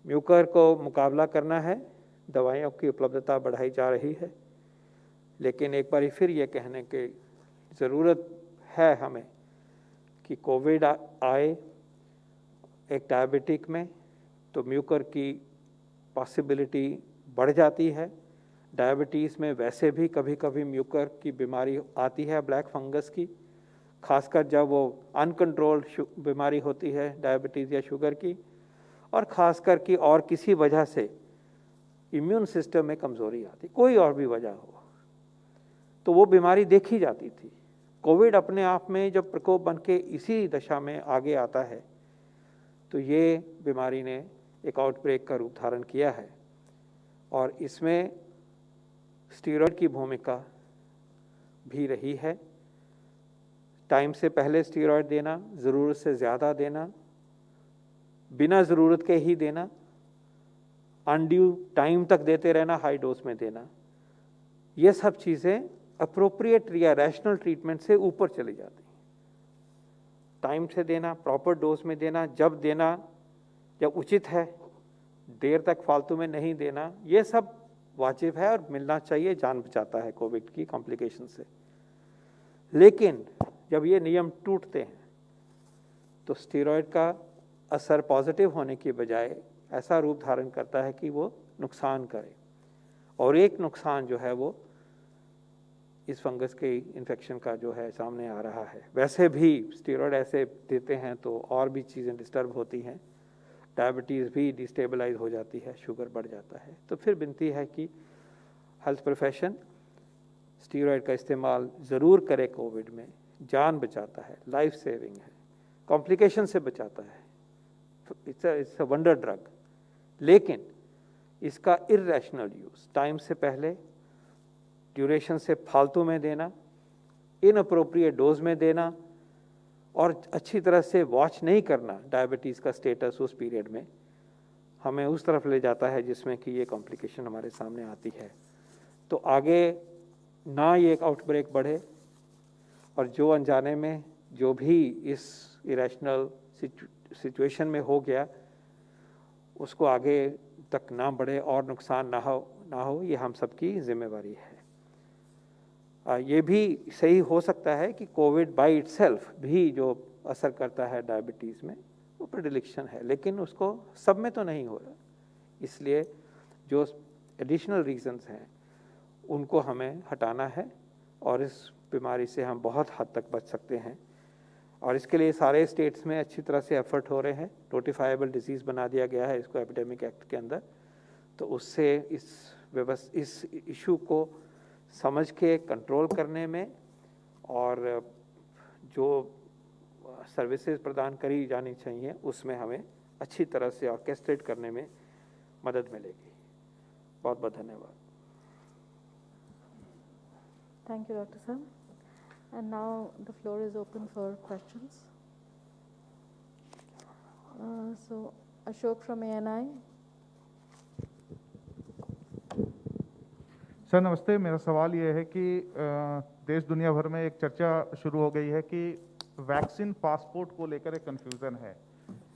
म्यूकर को मुकाबला करना है, दवाइयों की उपलब्धता बढ़ाई जा रही है, लेकिन एक बार फिर ये कहने की ज़रूरत है हमें कि कोविड आए एक डायबिटिक में तो म्यूकर की पॉसिबिलिटी बढ़ जाती है। डायबिटीज़ में वैसे भी कभी कभी म्यूकर की बीमारी आती है, ब्लैक फंगस की, खासकर जब वो अनकंट्रोल्ड बीमारी होती है डायबिटीज़ या शुगर की, और ख़ासकर कि और किसी वजह से इम्यून सिस्टम में कमज़ोरी आती, कोई और भी वजह हो, तो वो बीमारी देखी जाती थी। कोविड अपने आप में जब प्रकोप बन के इसी दशा में आगे आता है तो ये बीमारी ने एक आउटब्रेक का रूप धारण किया है, और इसमें स्टीरॉयड की भूमिका भी रही है। टाइम से पहले स्टीरॉयड देना, ज़रूरत से ज़्यादा देना, बिना ज़रूरत के ही देना, अनड्यू टाइम तक देते रहना, हाई डोज में देना, ये सब चीज़ें अप्रोप्रिएट या रैशनल ट्रीटमेंट से ऊपर चली जाती हैं। टाइम से देना, प्रॉपर डोज में देना, जब उचित है, देर तक फालतू में नहीं देना, ये सब वाजिब है और मिलना चाहिए, जान बचाता है कोविड की कॉम्प्लिकेशन से। लेकिन जब ये नियम टूटते हैं तो स्टीरॉयड का असर पॉजिटिव होने की बजाय ऐसा रूप धारण करता है कि वो नुकसान करे, और एक नुकसान जो है वो इस फंगस के इन्फेक्शन का जो है सामने आ रहा है। वैसे भी स्टीरॉयड ऐसे देते हैं तो और भी चीज़ें डिस्टर्ब होती हैं, डायबिटीज़ भी डिस्टेबलाइज हो जाती है, शुगर बढ़ जाता है। तो फिर विनती है कि हेल्थ प्रोफेशन स्टीरॉयड का इस्तेमाल ज़रूर करे। कोविड में जान बचाता है, लाइफ सेविंग है, कॉम्प्लिकेशन से बचाता है, इट्स अ वंडर ड्रग। लेकिन इसका इर्रेशनल यूज़, टाइम से पहले, ड्यूरेशन से फालतू में देना, इनअप्रोप्रिएट डोज में देना, और अच्छी तरह से वॉच नहीं करना डायबिटीज़ का स्टेटस उस पीरियड में, हमें उस तरफ ले जाता है जिसमें कि ये कॉम्प्लिकेशन हमारे सामने आती है। तो आगे ना ये एक आउटब्रेक बढ़े, और जो अनजाने में जो भी इस इरेशनल सिचुएशन में हो गया उसको आगे तक ना बढ़े और नुकसान ना हो, ये हम सबकी जिम्मेवारी है। ये भी सही हो सकता है कि कोविड बाय इटसेल्फ भी जो असर करता है डायबिटीज़ में वो प्रेडिलेक्शन है, लेकिन उसको सब में तो नहीं हो रहा। इसलिए जो एडिशनल रीजंस हैं उनको हमें हटाना है, और इस बीमारी से हम बहुत हद तक बच सकते हैं। और इसके लिए सारे स्टेट्स में अच्छी तरह से एफर्ट हो रहे हैं। नोटिफाइबल डिजीज़ बना दिया गया है इसको एपिडेमिक एक्ट के अंदर, तो उससे इस इशू को समझ के कंट्रोल करने में और जो सर्विसेज प्रदान करी जानी चाहिए उसमें हमें अच्छी तरह से ऑर्केस्ट्रेट करने में मदद मिलेगी। बहुत बहुत धन्यवाद। Thank you, Dr. Sam. And now the floor is open for questions. So, Ashok from ANI. Sir नमस्ते। मेरा सवाल ये है कि देश दुनिया भर में एक चर्चा शुरू हो गई है कि वैक्सीन पासपोर्ट को लेकर एक कन्फ्यूज़न है।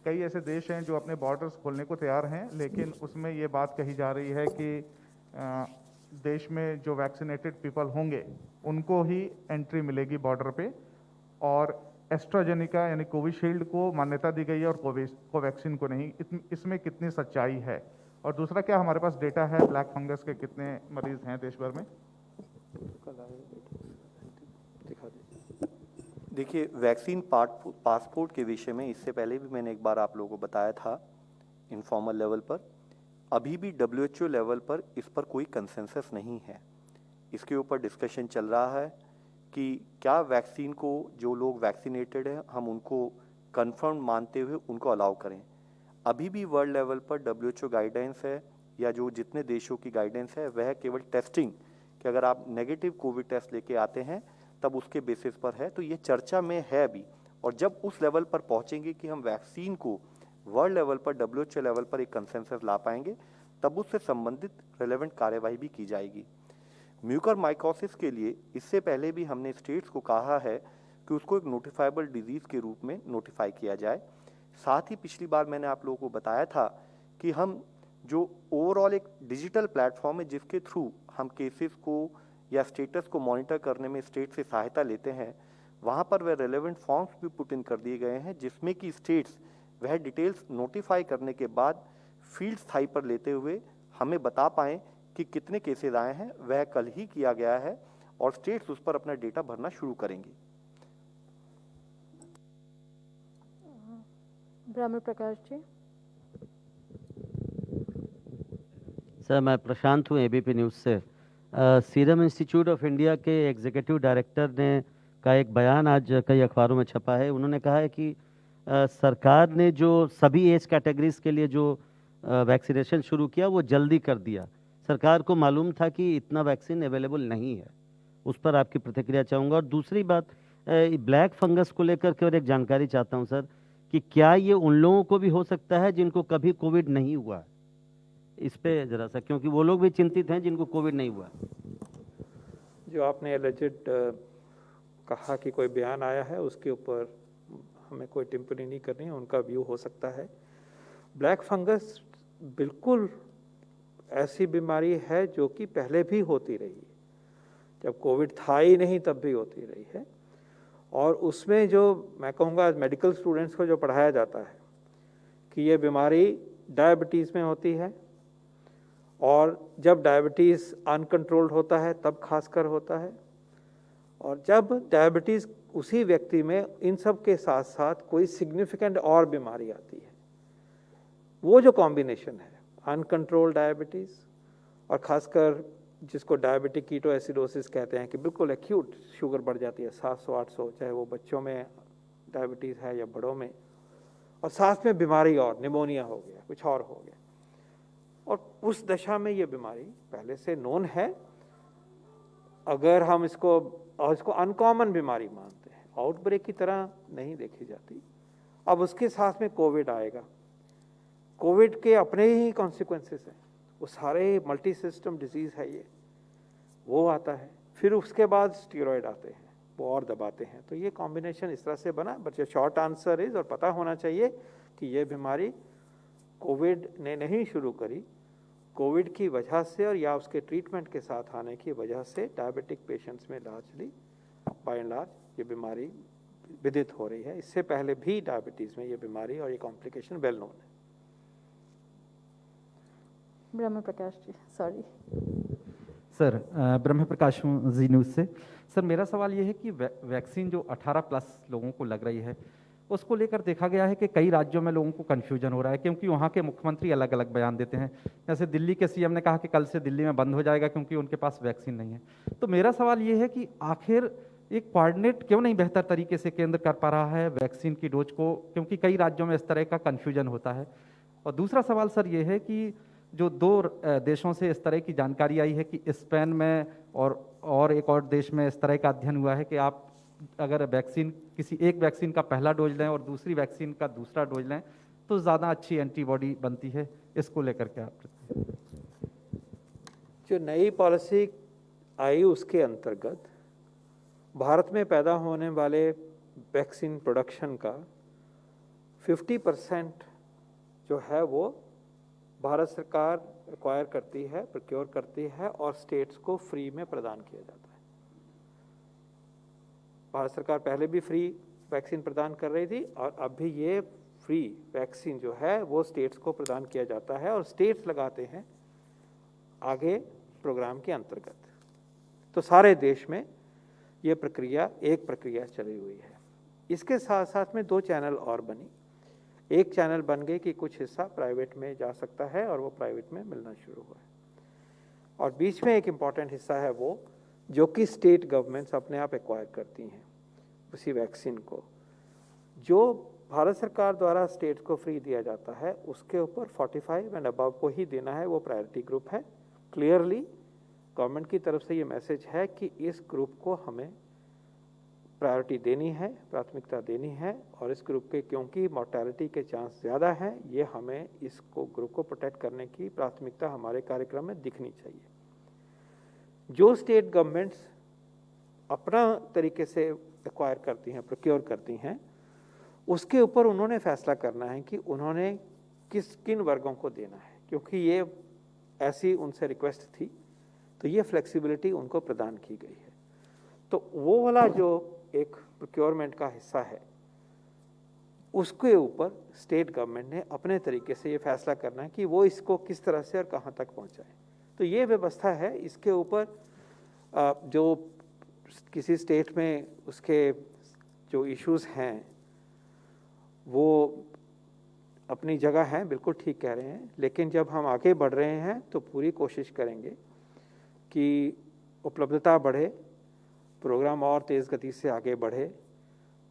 कई ऐसे देश हैं जो अपने बॉर्डर्स खोलने को तैयार हैं, लेकिन उसमें ये बात कही जा रही है कि देश में जो वैक्सीनेटेड पीपल होंगे उनको ही एंट्री मिलेगी बॉर्डर पे, और एस्ट्राजेनिका यानी कोविशील्ड को मान्यता दी गई है और कोवैक्सीन को नहीं। इसमें कितनी सच्चाई है? और दूसरा, क्या हमारे पास डेटा है ब्लैक फंगस के कितने मरीज हैं देश भर में? देखिए, वैक्सीन पासपोर्ट के विषय में इससे पहले भी मैंने एक बार आप लोगों को बताया था इनफॉर्मल लेवल पर। अभी भी WHO लेवल पर इस पर कोई कंसेंसस नहीं है। इसके ऊपर डिस्कशन चल रहा है कि क्या वैक्सीन को जो लोग वैक्सीनेटेड हैं हम उनको कंफर्म मानते हुए उनको अलाउ करें। अभी भी वर्ल्ड लेवल पर WHO गाइडेंस है, या जो जितने देशों की गाइडेंस है वह केवल टेस्टिंग, कि अगर आप नेगेटिव कोविड टेस्ट लेके आते हैं तब उसके बेसिस पर है। तो ये चर्चा में है अभी, और जब उस लेवल पर पहुंचेंगे कि हम वैक्सीन को वर्ल्ड लेवल पर WHO लेवल पर एक कंसेंसस ला पाएंगे, तब उससे संबंधित रेलेवेंट कार्यवाही भी की जाएगी। म्यूकरमाइकोसिस के लिए इससे पहले भी हमने स्टेट्स को कहा है कि उसको एक नोटिफाइबल डिजीज के रूप में नोटिफाई किया जाए। साथ ही पिछली बार मैंने आप लोगों को बताया था कि हम जो ओवरऑल एक डिजिटल प्लेटफॉर्म है जिसके थ्रू हम केसेस को या स्टेटस को मॉनिटर करने में स्टेट से सहायता लेते हैं, वहाँ पर वह रेलेवेंट फॉर्म्स भी पुट इन कर दिए गए हैं जिसमें कि स्टेट्स वह डिटेल्स नोटिफाई करने के बाद फील्ड स्थाई पर लेते हुए हमें बता पाएँ कि कितने केसेस आए हैं। वह कल ही किया गया है और स्टेट्स उस पर अपना डेटा भरना शुरू करेंगी। ब्रह्म प्रकाश जी। सर, मैं प्रशांत हूँ एबीपी न्यूज़ से। सीरम इंस्टीट्यूट ऑफ इंडिया के एग्जीक्यूटिव डायरेक्टर ने का एक बयान आज कई अखबारों में छपा है। उन्होंने कहा है कि सरकार ने जो सभी एज कैटेगरीज के लिए जो वैक्सीनेशन शुरू किया वो जल्दी कर दिया। सरकार को मालूम था कि इतना वैक्सीन अवेलेबल नहीं है। उस पर आपकी प्रतिक्रिया चाहूँगा। और दूसरी बात, ब्लैक फंगस को लेकर के और एक जानकारी चाहता हूँ सर, कि क्या ये उन लोगों को भी हो सकता है जिनको कभी कोविड नहीं हुआ है? इस पे जरा सा, क्योंकि वो लोग भी चिंतित हैं जिनको कोविड नहीं हुआ। जो आपने एलिजिड कहा कि कोई बयान आया है, उसके ऊपर हमें कोई टिप्पणी नहीं करनी है, उनका व्यू हो सकता है। ब्लैक फंगस बिल्कुल ऐसी बीमारी है जो कि पहले भी होती रही है, जब कोविड था ही नहीं तब भी होती रही है। और उसमें जो मैं कहूँगा मेडिकल स्टूडेंट्स को जो पढ़ाया जाता है कि ये बीमारी डायबिटीज़ में होती है, और जब डायबिटीज़ अनकंट्रोल्ड होता है तब खासकर होता है, और जब डायबिटीज़ उसी व्यक्ति में इन सब के साथ साथ कोई सिग्निफिकेंट और बीमारी आती है, वो जो कॉम्बिनेशन है अनकंट्रोल्ड डायबिटीज़ और खासकर जिसको डायबिटिक कीटोएसिडोसिस कहते हैं कि बिल्कुल एक्यूट शुगर बढ़ जाती है 700-800, चाहे वो बच्चों में डायबिटीज़ है या बड़ों में, और साथ में बीमारी और निमोनिया हो गया, कुछ और हो गया, और उस दशा में ये बीमारी पहले से नोन है। अगर हम इसको अनकॉमन बीमारी मानते हैं, आउटब्रेक की तरह नहीं देखी जाती। अब उसके साथ में कोविड आएगा, कोविड के अपने ही कॉन्सिक्वेंसेस हैं, वो सारे मल्टी सिस्टम डिजीज़ है ये, वो आता है, फिर उसके बाद स्टीरॉयड आते हैं, वो और दबाते हैं। तो ये कॉम्बिनेशन इस तरह से बना। बट शॉर्ट आंसर इज, और पता होना चाहिए कि ये बीमारी कोविड ने नहीं शुरू करी, कोविड की वजह से और या उसके ट्रीटमेंट के साथ आने की वजह से डायबिटिक पेशेंट्स में लार्जली बाय एंड लार्ज ये बीमारी विदित हो रही है। इससे पहले भी डायबिटीज़ में ये बीमारी और ये कॉम्प्लिकेशन वेल नोन है। ब्रह्म प्रकाश जी, सॉरी सर, ब्रह्म प्रकाश हूँ जी न्यूज़ से। सर, मेरा सवाल ये है कि वैक्सीन जो 18+ लोगों को लग रही है, उसको लेकर देखा गया है कि कई राज्यों में लोगों को कन्फ्यूजन हो रहा है, क्योंकि वहाँ के मुख्यमंत्री अलग अलग बयान देते हैं। जैसे दिल्ली के सीएम ने कहा कि कल से दिल्ली में बंद हो जाएगा क्योंकि उनके पास वैक्सीन नहीं है। तो मेरा सवाल ये है कि आखिर एक कोऑर्डिनेट क्यों नहीं बेहतर तरीके से केंद्र कर पा रहा है वैक्सीन की डोज को, क्योंकि कई राज्यों में इस तरह का कन्फ्यूजन होता है। और दूसरा सवाल सर ये है कि जो 2 देशों से इस तरह की जानकारी आई है कि स्पेन में और एक और देश में इस तरह का अध्ययन हुआ है कि आप अगर वैक्सीन किसी एक वैक्सीन का पहला डोज लें और दूसरी वैक्सीन का दूसरा डोज लें तो ज़्यादा अच्छी एंटीबॉडी बनती है। इसको लेकर क्या जो नई पॉलिसी आई उसके अंतर्गत भारत में पैदा होने वाले वैक्सीन प्रोडक्शन का 50% जो है वो भारत सरकार एक्वायर करती है, प्रोक्योर करती है और स्टेट्स को फ्री में प्रदान किया जाता है। भारत सरकार पहले भी फ्री वैक्सीन प्रदान कर रही थी और अब भी ये फ्री वैक्सीन जो है वो स्टेट्स को प्रदान किया जाता है और स्टेट्स लगाते हैं आगे प्रोग्राम के अंतर्गत। तो सारे देश में ये एक प्रक्रिया चली हुई है। इसके साथ साथ में 2 चैनल और बनी। एक चैनल बन गई कि कुछ हिस्सा प्राइवेट में जा सकता है और वो प्राइवेट में मिलना शुरू हुआ है, और बीच में एक इम्पॉर्टेंट हिस्सा है वो जो कि स्टेट गवर्नमेंट्स अपने आप एक्वायर करती हैं उसी वैक्सीन को। जो भारत सरकार द्वारा स्टेट्स को फ्री दिया जाता है उसके ऊपर 45 एंड अबव को ही देना है, वो प्रायोरिटी ग्रुप है। क्लियरली गवर्नमेंट की तरफ से ये मैसेज है कि इस ग्रुप को हमें प्रायोरिटी देनी है, प्राथमिकता देनी है, और इस ग्रुप के क्योंकि मोर्टेलिटी के चांस ज़्यादा हैं, ये हमें इसको ग्रुप को प्रोटेक्ट करने की प्राथमिकता हमारे कार्यक्रम में दिखनी चाहिए। जो स्टेट गवर्नमेंट्स अपना तरीके से एक्वायर करती हैं, प्रोक्योर करती हैं, उसके ऊपर उन्होंने फैसला करना है कि उन्होंने किन वर्गों को देना है, क्योंकि ये ऐसी उनसे रिक्वेस्ट थी, तो ये फ्लेक्सिबिलिटी उनको प्रदान की गई है। तो वो वाला जो एक प्रोक्योरमेंट का हिस्सा है, उसके ऊपर स्टेट गवर्नमेंट ने अपने तरीके से ये फैसला करना है कि वो इसको किस तरह से और कहाँ तक पहुँचाए। तो ये व्यवस्था है। इसके ऊपर जो किसी स्टेट में उसके जो इश्यूज हैं वो अपनी जगह हैं, बिल्कुल ठीक कह रहे हैं, लेकिन जब हम आगे बढ़ रहे हैं तो पूरी कोशिश करेंगे कि उपलब्धता बढ़े, प्रोग्राम और तेज़ गति से आगे बढ़े,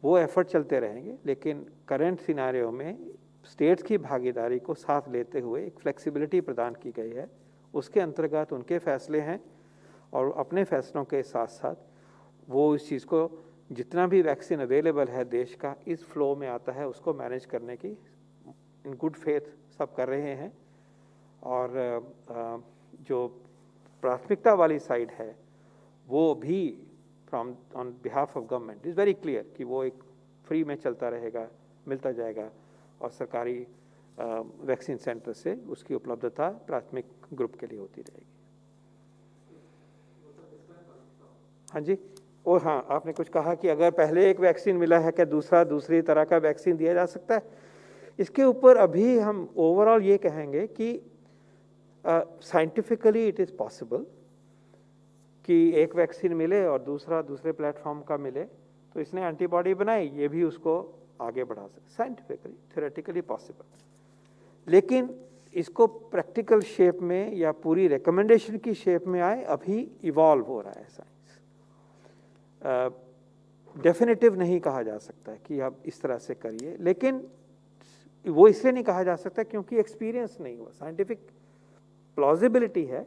वो एफर्ट चलते रहेंगे। लेकिन करंट सिनारियो में स्टेट्स की भागीदारी को साथ लेते हुए एक फ्लेक्सिबिलिटी प्रदान की गई है, उसके अंतर्गत उनके फैसले हैं, और अपने फैसलों के साथ साथ वो इस चीज़ को जितना भी वैक्सीन अवेलेबल है देश का इस फ्लो में आता है, उसको मैनेज करने की इन गुड फेथ सब कर रहे हैं। और जो प्राथमिकता वाली साइड है वो भी from on behalf of government is very clear कि वो एक फ्री में चलता रहेगा, मिलता जाएगा, और सरकारी वैक्सीन सेंटर से उसकी उपलब्धता प्राथमिक ग्रुप के लिए होती रहेगी। हाँ जी, और हाँ, आपने कुछ कहा कि अगर पहले एक वैक्सीन मिला है क्या दूसरी तरह का वैक्सीन दिया जा सकता है। इसके ऊपर अभी हम ओवरऑल ये कहेंगे कि साइंटिफिकली इट इज़ पॉसिबल कि एक वैक्सीन मिले और दूसरे प्लेटफॉर्म का मिले, तो इसने एंटीबॉडी बनाई, ये भी उसको आगे बढ़ा सकते, साइंटिफिकली थ्योरेटिकली पॉसिबल। लेकिन इसको प्रैक्टिकल शेप में या पूरी रिकमेंडेशन की शेप में आए, अभी इवॉल्व हो रहा है साइंस। डेफिनेटिव नहीं कहा जा सकता कि आप इस तरह से करिए, लेकिन वो इसलिए नहीं कहा जा सकता क्योंकि एक्सपीरियंस नहीं हुआ। साइंटिफिक प्लॉजिबिलिटी है,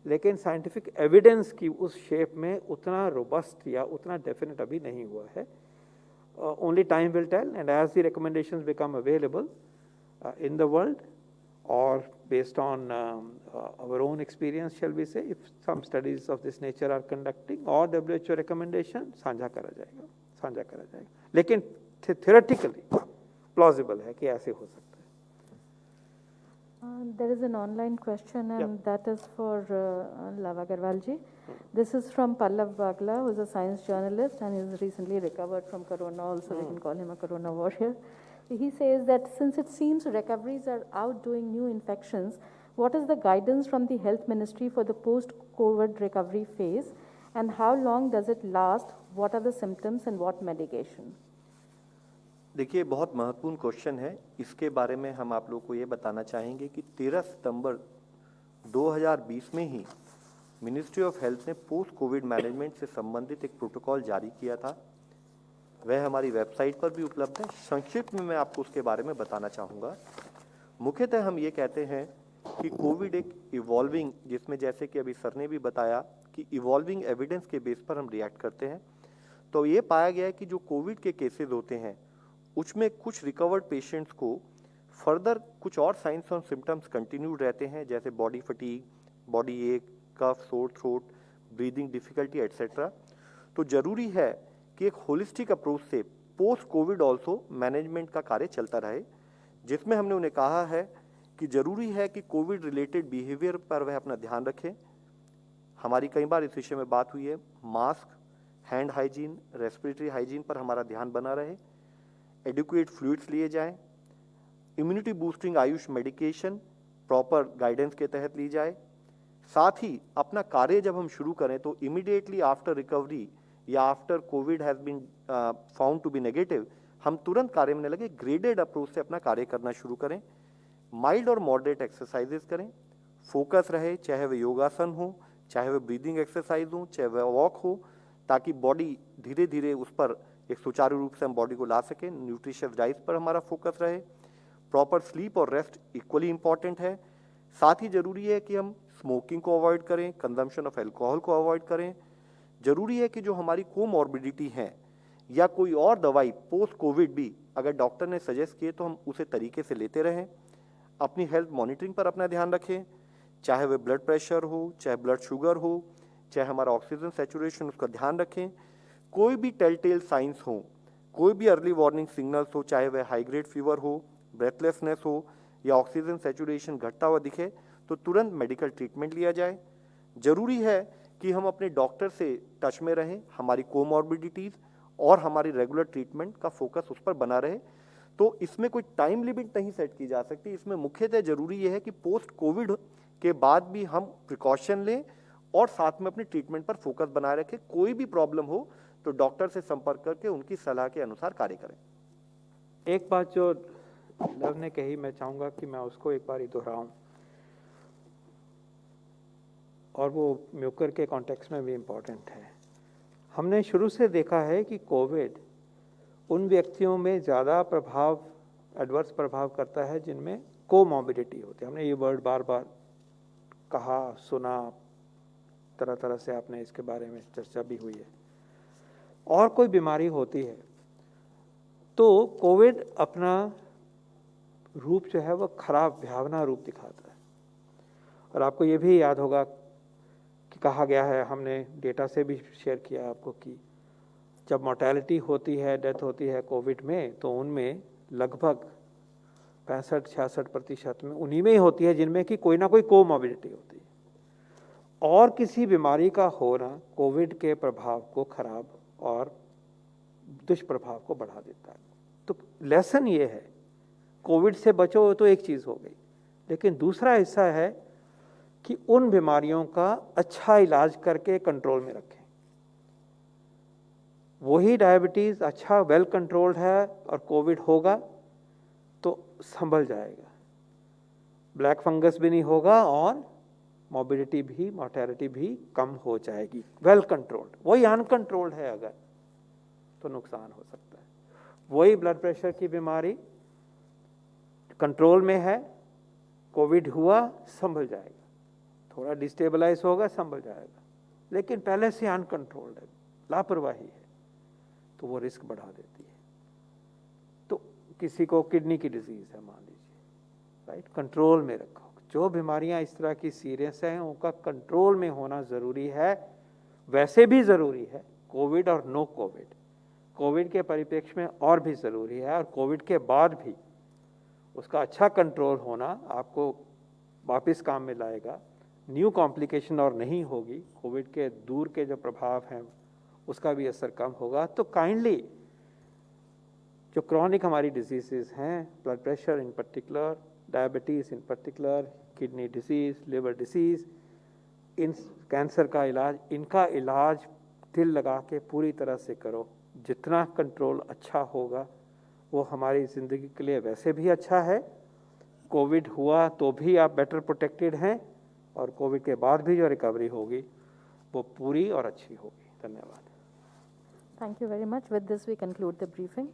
लेकिन साइंटिफिक एविडेंस की उस शेप में उतना रोबस्ट या उतना डेफिनेट अभी नहीं हुआ है। Only time will tell, and as the recommendations become available in the world, or based on our own experience, shall we say, if some studies of this nature are conducting, or WHO recommendation साझा करा जाएगा। लेकिन theoretically plausible है कि ऐसे हो सकता है। There is an online question, and that is for Lava Agarwal ji. This is from Pallav Bagla, who is a science journalist and is recently recovered from corona also. We can call him a corona warrior. He says that since it seems recoveries are outdoing new infections, what is the guidance from the health ministry for the post-COVID recovery phase, and how long does it last? What are the symptoms and what medication? देखिए, बहुत महत्वपूर्ण question है। इसके बारे में हम आप लोगों को ये बताना चाहेंगे कि 13 सितंबर 2020 में ही मिनिस्ट्री ऑफ हेल्थ ने पोस्ट कोविड मैनेजमेंट से संबंधित एक प्रोटोकॉल जारी किया था। वह हमारी वेबसाइट पर भी उपलब्ध है। संक्षिप्त में मैं आपको उसके बारे में बताना चाहूँगा। मुख्यतः हम ये कहते हैं कि कोविड एक इवॉल्विंग, जिसमें जैसे कि अभी सर ने भी बताया कि इवॉल्विंग एविडेंस के बेस पर हम रिएक्ट करते हैं। तो ये पाया गया है कि जो कोविड के केसेस होते हैं उसमें कुछ रिकवर्ड पेशेंट्स को फर्दर कुछ और साइंस और सिम्टम्स कंटिन्यू रहते हैं, जैसे बॉडी फटीग, बॉडी एक, कफ, sore throat, breathing difficulty etcetera. तो जरूरी है कि एक होलिस्टिक अप्रोच से पोस्ट कोविड ऑल्सो मैनेजमेंट का कार्य चलता रहे, जिसमें हमने उन्हें कहा है कि जरूरी है कि कोविड रिलेटेड बिहेवियर पर वह अपना ध्यान रखें। हमारी कई बार इस विषय में बात हुई है। Mask, hand hygiene, respiratory hygiene पर हमारा ध्यान बना रहे, एडिक्वेट फ्लूइड्स लिए जाएं, immunity boosting Ayush medication proper guidance के तहत ली जाए। साथ ही अपना कार्य जब हम शुरू करें तो इमीडिएटली आफ्टर रिकवरी या after covid has been found to be negative, हम तुरंत कार्य में लगे ग्रेडेड अप्रोच से अपना कार्य करना शुरू करें। माइल्ड और मॉडरेट एक्सरसाइजेस करें, फोकस रहे, चाहे वह योगासन हो, चाहे वह ब्रीदिंग एक्सरसाइज हो, चाहे वह वॉक हो, ताकि बॉडी धीरे धीरे उस पर एक सुचारू रूप से हम बॉडी को ला सकें। न्यूट्रिशियस डाइट पर हमारा फोकस रहे। प्रॉपर स्लीप और रेस्ट इक्वली इंपॉर्टेंट है। साथ ही जरूरी है कि हम स्मोकिंग को अवॉइड करें, कंजम्पशन ऑफ एल्कोहल को अवॉइड करें। जरूरी है कि जो हमारी कोमॉर्बिडिटी है, या कोई और दवाई पोस्ट कोविड भी अगर डॉक्टर ने सजेस्ट किए तो हम उसे तरीके से लेते रहें। अपनी हेल्थ मॉनिटरिंग पर अपना ध्यान रखें, चाहे वह ब्लड प्रेशर हो, चाहे ब्लड शुगर हो, चाहे हमारा ऑक्सीजन सैचुरेशन, उसका ध्यान रखें। कोई भी टेल साइंस हो, कोई भी अर्ली वार्निंग सिग्नल्स हो, चाहे वह हाई ग्रेड फीवर हो, ब्रेथलेसनेस हो या ऑक्सीजन सैचुरेशन घटता हुआ दिखे, तो तुरंत मेडिकल ट्रीटमेंट लिया जाए। जरूरी है कि हम अपने डॉक्टर से टच में रहें, हमारी कोमॉर्बिडिटीज और हमारी रेगुलर ट्रीटमेंट का फोकस उस पर बना रहे। तो इसमें कोई टाइम लिमिट नहीं सेट की जा सकती। इसमें मुख्यतः जरूरी यह है कि पोस्ट कोविड के बाद भी हम प्रिकॉशन लें और साथ में अपनी ट्रीटमेंट पर फोकस बनाए रखें। कोई भी प्रॉब्लम हो तो डॉक्टर से संपर्क करके उनकी सलाह के अनुसार कार्य करें। एक बात जो लव ने कही, मैं चाहूँगा कि मैं उसको एक बार ही दोहराऊं, और वो म्यूकर के कॉन्टेक्स्ट में भी इम्पॉर्टेंट है। हमने शुरू से देखा है कि कोविड उन व्यक्तियों में ज़्यादा प्रभाव, एडवर्स प्रभाव करता है जिनमें कोमॉर्बिडिटी होती है। हमने ये वर्ड बार बार कहा, सुना, तरह तरह से आपने इसके बारे में चर्चा भी हुई है। और कोई बीमारी होती है तो कोविड अपना रूप जो है वह खराब, भयावना रूप दिखाता है। और आपको ये भी याद होगा कि कहा गया है, हमने डेटा से भी शेयर किया आपको, कि जब मोर्टेलिटी होती है, डेथ होती है कोविड में, तो उनमें लगभग 65-66% में उन्हीं में ही होती है जिनमें कि कोई ना कोई कोमॉर्बिडिटी होती है। और किसी बीमारी का होना कोविड के प्रभाव को खराब और दुष्प्रभाव को बढ़ा देता है। तो लेसन ये है, कोविड से बचो तो एक चीज़ हो गई, लेकिन दूसरा हिस्सा है कि उन बीमारियों का अच्छा इलाज करके कंट्रोल में रखें। वही डायबिटीज़ अच्छा वेल कंट्रोल्ड है और कोविड होगा तो संभल जाएगा, ब्लैक फंगस भी नहीं होगा और मॉर्बिडिटी भी, मॉर्टेलिटी भी कम हो जाएगी, वेल कंट्रोल्ड। वही अनकंट्रोल्ड है अगर, तो नुकसान हो सकता है। वही ब्लड प्रेशर की बीमारी कंट्रोल में है, कोविड हुआ, संभल जाएगा, थोड़ा डिस्टेबलाइज होगा, संभल जाएगा, लेकिन पहले से अनकंट्रोल्ड है, लापरवाही है, तो वो रिस्क बढ़ा देती है। तो किसी को किडनी की डिजीज है मान लीजिए, राइट, कंट्रोल में रखो। जो बीमारियां इस तरह की सीरियस हैं उनका कंट्रोल में होना ज़रूरी है। वैसे भी ज़रूरी है, कोविड और नो कोविड, कोविड के परिप्रेक्ष्य में और भी ज़रूरी है, और कोविड के बाद भी उसका अच्छा कंट्रोल होना आपको वापस काम में लाएगा। न्यू कॉम्प्लिकेशन और नहीं होगी, कोविड के दूर के जो प्रभाव हैं उसका भी असर कम होगा। तो काइंडली जो क्रॉनिक हमारी डिजीज़ हैं, blood pressure in particular, diabetes in particular, kidney disease, liver disease, in cancer का इलाज, इनका इलाज दिल लगा के पूरी तरह से करो। जितना कंट्रोल अच्छा होगा वो हमारी ज़िंदगी के लिए वैसे भी अच्छा है। कोविड हुआ तो भी आप बेटर प्रोटेक्टेड हैं, और कोविड के बाद भी जो रिकवरी होगी वो पूरी और अच्छी होगी। धन्यवाद। Thank you very much. With this, we conclude the briefing.